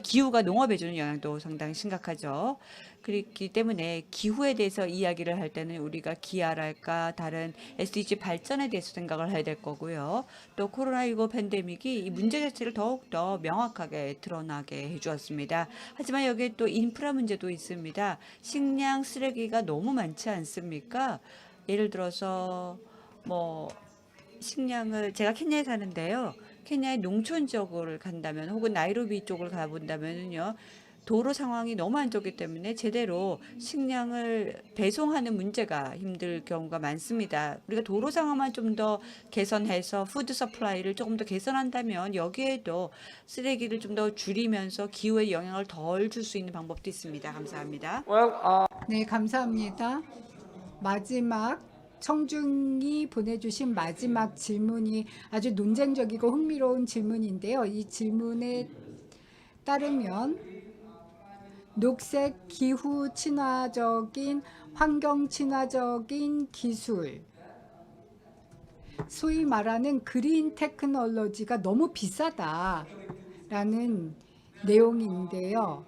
기후가 농업에 주는 영향도 상당히 심각하죠. 그렇기 때문에 기후에 대해서 이야기를 할 때는 우리가 기아랄까 다른 SDG 발전에 대해서 생각을 해야 될 거고요. 또 코로나19 팬데믹이 이 문제 자체를 더욱더 명확하게 드러나게 해주었습니다. 하지만 여기에 또 인프라 문제도 있습니다. 식량 쓰레기가 너무 많지 않습니까? 예를 들어서 식량을 제가 케냐에 사는데요. 케냐의 농촌 지역을 간다면 혹은 나이로비 쪽을 가본다면요. 도로 상황이 너무 안 좋기 때문에 제대로 식량을 배송하는 문제가 힘들 경우가 많습니다. 우리가 도로 상황만 좀 더 개선해서 푸드 서플라이를 조금 더 개선한다면 여기에도 쓰레기를 좀 더 줄이면서 기후에 영향을 덜 줄 수 있는 방법도 있습니다. 감사합니다. Well, 네, 감사합니다. 마지막 청중이 보내주신 마지막 질문이 아주 논쟁적이고 흥미로운 질문인데요. 이 질문에 따르면 녹색 기후 친화적인 환경 친화적인 기술, 소위 말하는 그린 테크놀로지가 너무 비싸다라는 내용인데요.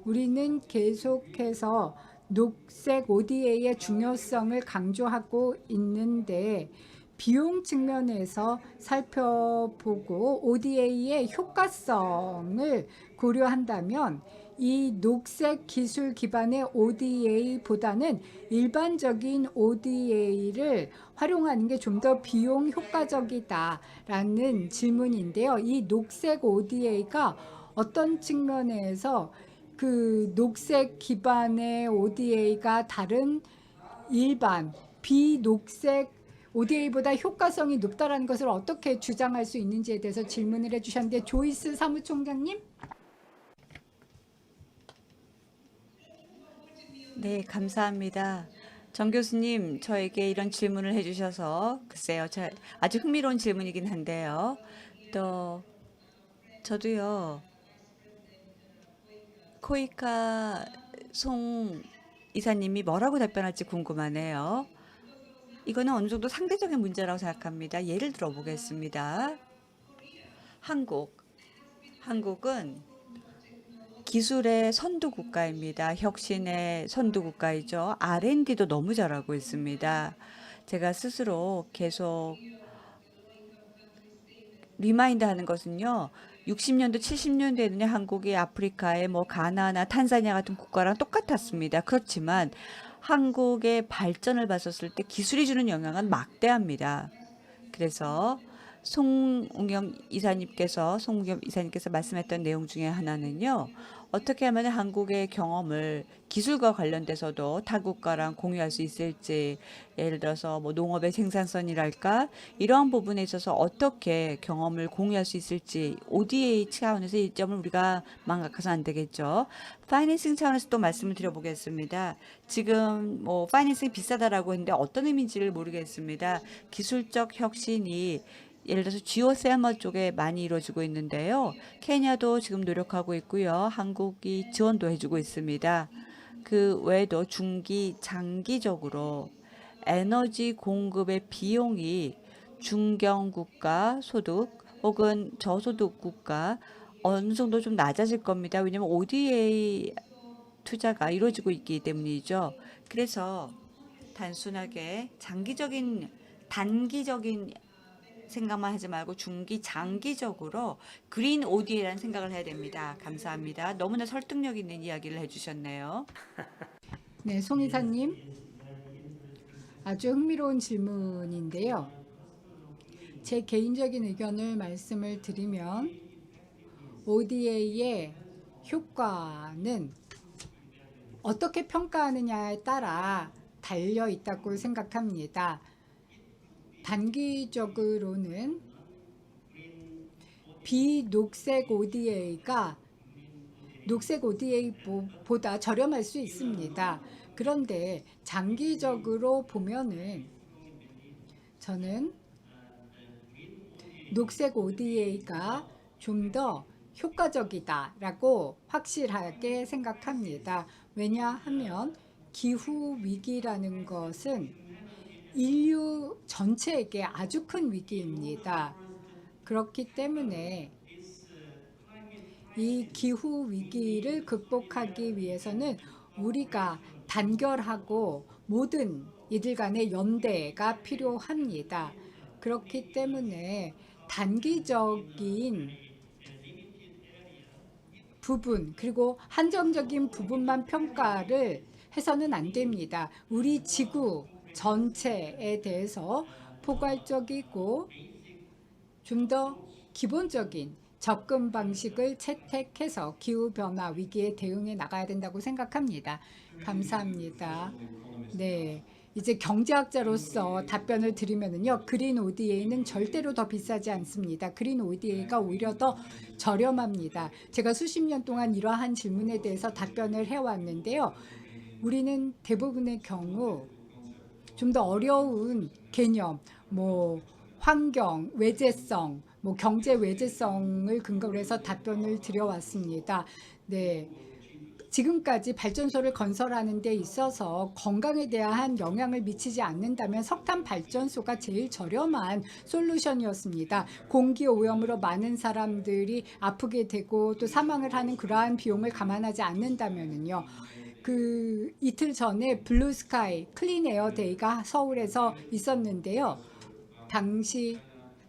우리는 계속해서 녹색 ODA의 중요성을 강조하고 있는데 비용 측면에서 살펴보고 ODA의 효과성을 고려한다면 이 녹색 기술 기반의 ODA보다는 일반적인 ODA를 활용하는 게 좀 더 비용 효과적이다라는 질문인데요. 이 녹색 ODA가 어떤 측면에서 그 녹색 기반의 ODA가 다른 일반 비녹색 ODA보다 효과성이 높다라는 것을 어떻게 주장할 수 있는지에 대해서 질문을 해주셨는데 조이스 사무총장님? 네, 감사합니다. 정 교수님, 저에게 이런 질문을 해주셔서 글쎄요, 아주 흥미로운 질문이긴 한데요. 또 저도요. 코이카 송 이사님이 뭐라고 답변할지 궁금하네요. 이거는 어느 정도 상대적인 문제라고 생각합니다. 예를 들어 보겠습니다. 한국은 기술의 선두 국가입니다. 혁신의 선두 국가이죠. R&D도 너무 잘하고 있습니다. 제가 스스로 계속 리마인드 하는 것은요. 60년도, 70년대에는 한국이 아프리카의 뭐 가나나 탄자니아 같은 국가랑 똑같았습니다. 그렇지만 한국의 발전을 봤었을 때 기술이 주는 영향은 막대합니다. 그래서 송웅겸 이사님께서 말씀했던 내용 중에 하나는요. 어떻게 하면 한국의 경험을 기술과 관련돼서도 타국가랑 공유할 수 있을지, 예를 들어서 뭐 농업의 생산성이랄까 이러한 부분에 있어서 어떻게 경험을 공유할 수 있을지 ODA 차원에서 이 점을 우리가 망각해서 안 되겠죠. 파이낸싱 차원에서 또 말씀을 드려보겠습니다. 지금 뭐 파이낸싱이 비싸다라고 했는데 어떤 의미인지를 모르겠습니다. 기술적 혁신이 예를 들어서 지오세머 쪽에 많이 이루어지고 있는데요. 케냐도 지금 노력하고 있고요. 한국이 지원도 해주고 있습니다. 그 외에도 중기, 장기적으로 에너지 공급의 비용이 중견 국가 소득 혹은 저소득 국가 어느 정도 좀 낮아질 겁니다. 왜냐하면 ODA 투자가 이루어지고 있기 때문이죠. 그래서 단순하게 단기적인 생각만 하지 말고 중기, 장기적으로 그린 ODA라는 생각을 해야 됩니다. 감사합니다. 너무나 설득력 있는 이야기를 해주셨네요. 네, 송 이사님. 아주 흥미로운 질문인데요. 제 개인적인 의견을 말씀을 드리면 ODA의 효과는 어떻게 평가하느냐에 따라 달려 있다고 생각합니다. 단기적으로는 비녹색 ODA가 녹색 ODA보다 저렴할 수 있습니다. 그런데 장기적으로 보면은 저는 녹색 ODA가 좀 더 효과적이다라고 확실하게 생각합니다. 왜냐하면 기후 위기라는 것은 인류 전체에게 아주 큰 위기입니다. 그렇기 때문에 이 기후 위기를 극복하기 위해서는 우리가 단결하고 모든 이들 간의 연대가 필요합니다. 그렇기 때문에 단기적인 부분 그리고 한정적인 부분만 평가를 해서는 안 됩니다. 우리 지구 전체에 대해서 포괄적이고 좀 더 기본적인 접근 방식을 채택해서 기후변화 위기에 대응해 나가야 된다고 생각합니다. 감사합니다. 네. 이제 경제학자로서 답변을 드리면요. 그린 ODA는 절대로 더 비싸지 않습니다. 그린 ODA가 오히려 더 저렴합니다. 제가 수십 년 동안 이러한 질문에 대해서 답변을 해왔는데요. 우리는 대부분의 경우 좀 더 어려운 개념, 뭐 환경, 외재성, 뭐 경제 외재성을 근거로 해서 답변을 드려왔습니다. 네. 지금까지 발전소를 건설하는 데 있어서 건강에 대한 영향을 미치지 않는다면 석탄 발전소가 제일 저렴한 솔루션이었습니다. 공기 오염으로 많은 사람들이 아프게 되고 또 사망을 하는 그러한 비용을 감안하지 않는다면요. 그 이틀 전에 블루 스카이 클린 에어 데이가 서울에서 있었는데요. 당시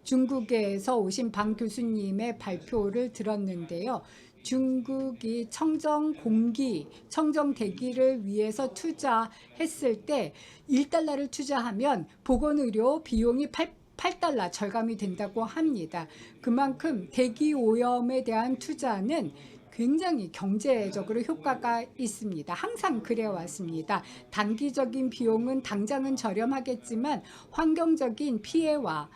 중국에서 오신 방 교수님의 발표를 들었는데요. 중국이 청정 공기, 청정 대기를 위해서 투자했을 때 1달러를 투자하면 보건의료 비용이 8달러 절감이 된다고 합니다. 그만큼 대기 오염에 대한 투자는 굉장히 경제적으로 효과가 있습니다. 항상 그래왔습니다. 단기적인 비용은 당장은 저렴하겠지만 환경적인 피해와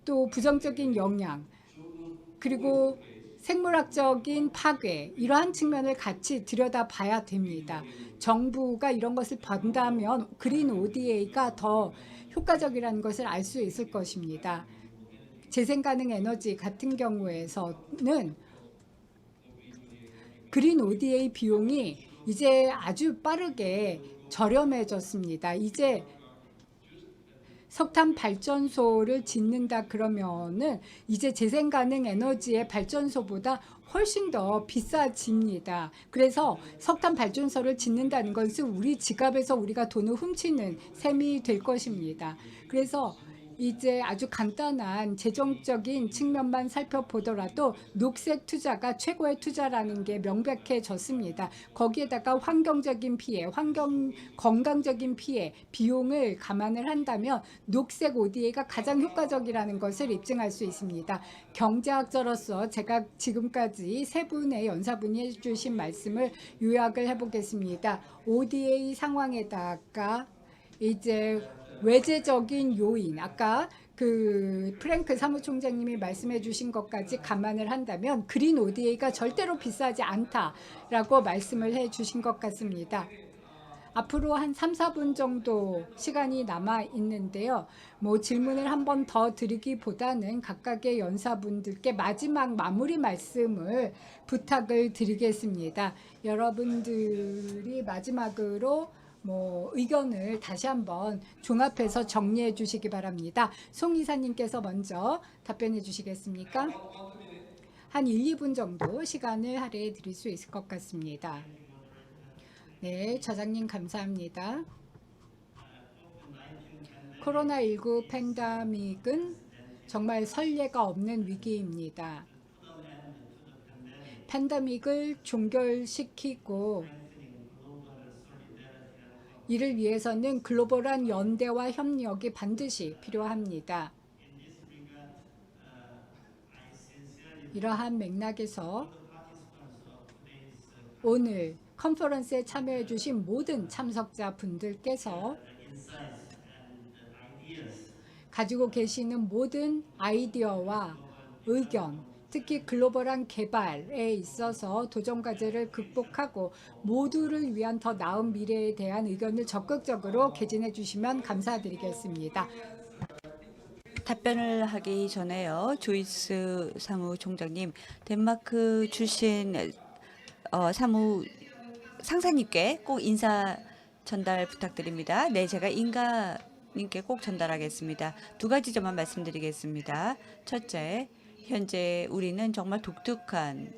또 부정적인 영향 그리고 생물학적인 파괴 이러한 측면을 같이 들여다봐야 됩니다. 정부가 이런 것을 본다면 그린 ODA가 더 효과적이라는 것을 알 수 있을 것입니다. 재생가능 에너지 같은 경우에서는 그린 ODA 비용이 이제 아주 빠르게 저렴해졌습니다. 이제 석탄 발전소를 짓는다 그러면은 이제 재생가능 에너지의 발전소보다 훨씬 더 비싸집니다. 그래서 석탄 발전소를 짓는다는 것은 우리 지갑에서 우리가 돈을 훔치는 셈이 될 것입니다. 그래서 이제 아주 간단한 재정적인 측면만 살펴보더라도 녹색 투자가 최고의 투자라는 게 명백해졌습니다. 거기에다가 환경적인 피해, 건강적인 피해, 비용을 감안을 한다면 녹색 ODA가 가장 효과적이라는 것을 입증할 수 있습니다. 경제학자로서 제가 지금까지 세 분의 연사분이 해주신 말씀을 요약을 해보겠습니다. ODA 상황에다가 이제 외재적인 요인, 아까 그 프랭크 사무총장님이 말씀해 주신 것까지 감안을 한다면 그린 ODA가 절대로 비싸지 않다라고 말씀을 해 주신 것 같습니다. 앞으로 한 3, 4분 정도 시간이 남아 있는데요. 뭐 질문을 한 번 더 드리기보다는 각각의 연사분들께 마지막 마무리 말씀을 부탁을 드리겠습니다. 여러분들이 마지막으로 뭐 의견을 다시 한번 종합해서 정리해 주시기 바랍니다. 송 이사님께서 먼저 답변해 주시겠습니까? 한 1, 2분 정도 시간을 할애해 드릴 수 있을 것 같습니다. 네, 차장님 감사합니다. 코로나19 팬데믹은 정말 선례가 없는 위기입니다. 팬데믹을 종결시키고 이를 위해서는 글로벌한 연대와 협력이 반드시 필요합니다. 이러한 맥락에서 오늘 컨퍼런스에 참여해 주신 모든 참석자 분들께서 가지고 계시는 모든 아이디어와 의견, 특히 글로벌한 개발에 있어서 도전과제를 극복하고 모두를 위한 더 나은 미래에 대한 의견을 적극적으로 개진해 주시면 감사드리겠습니다. 답변을 하기 전에요. 조이스 사무총장님, 덴마크 출신 사무 상사님께 꼭 인사 전달 부탁드립니다. 네, 제가 인가님께 꼭 전달하겠습니다. 두 가지 점만 말씀드리겠습니다. 첫째, 현재 우리는 정말 독특한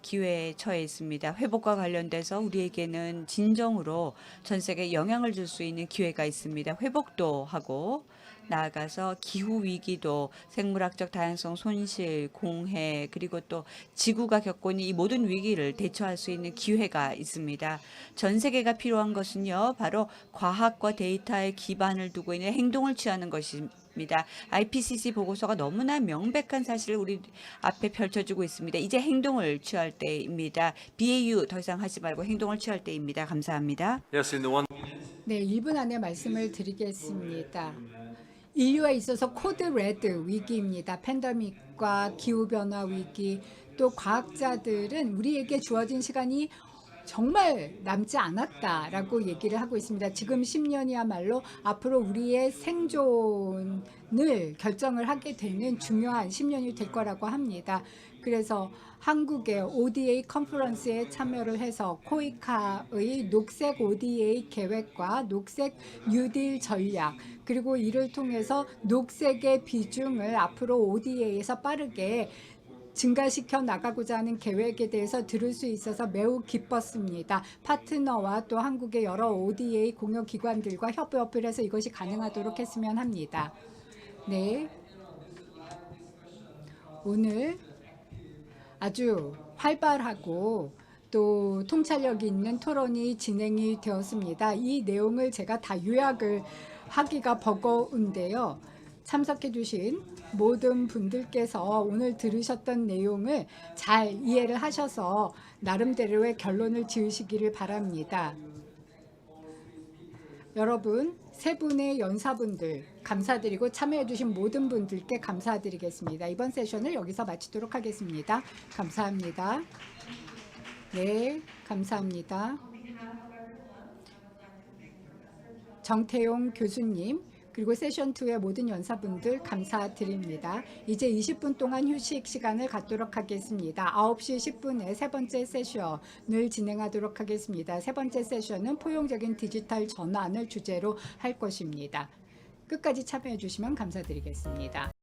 기회에 처해 있습니다. 회복과 관련돼서 우리에게는 진정으로 전 세계에 영향을 줄 수 있는 기회가 있습니다. 회복도 하고 나아가서 기후 위기도, 생물학적 다양성 손실, 공해, 그리고 또 지구가 겪고 있는 이 모든 위기를 대처할 수 있는 기회가 있습니다. 전 세계가 필요한 것은요, 바로 과학과 데이터에 기반을 두고 있는 행동을 취하는 것입니다. 있습니다. IPCC 보고서가 너무나 명백한 사실을 우리 앞에 펼쳐주고 있습니다. 이제 행동을 취할 때입니다. BAU 더 이상 하지 말고 행동을 취할 때입니다. 감사합니다. Yes, in the one. 네, 1분 안에 말씀을 드리겠습니다. 인류에 있어서 코드 레드 위기입니다. 팬데믹과 기후변화 위기, 또 과학자들은 우리에게 주어진 시간이 정말 남지 않았다라고 얘기를 하고 있습니다. 지금 10년이야말로 앞으로 우리의 생존을 결정을 하게 되는 중요한 10년이 될 거라고 합니다. 그래서 한국의 ODA 컨퍼런스에 참여를 해서 코이카의 녹색 ODA 계획과 녹색 뉴딜 전략, 그리고 이를 통해서 녹색의 비중을 앞으로 ODA에서 빠르게 증가시켜 나가고자 하는 계획에 대해서 들을 수 있어서 매우 기뻤습니다. 파트너와 또 한국의 여러 ODA 공여기관들과 협업을 해서 이것이 가능하도록 했으면 합니다. 네, 오늘 아주 활발하고 또 통찰력이 있는 토론이 진행이 되었습니다. 이 내용을 제가 다 요약을 하기가 버거운데요. 참석해 주신 모든 분들께서 오늘 들으셨던 내용을 잘 이해를 하셔서 나름대로의 결론을 지으시기를 바랍니다. 여러분, 세 분의 연사분들 감사드리고 참여해 주신 모든 분들께 감사드리겠습니다. 이번 세션을 여기서 마치도록 하겠습니다. 감사합니다. 네, 감사합니다. 정태용 교수님, 그리고 세션 2의 모든 연사분들 감사드립니다. 이제 20분 동안 휴식 시간을 갖도록 하겠습니다. 9시 10분에 세 번째 세션을 진행하도록 하겠습니다. 세 번째 세션은 포용적인 디지털 전환을 주제로 할 것입니다. 끝까지 참여해 주시면 감사드리겠습니다.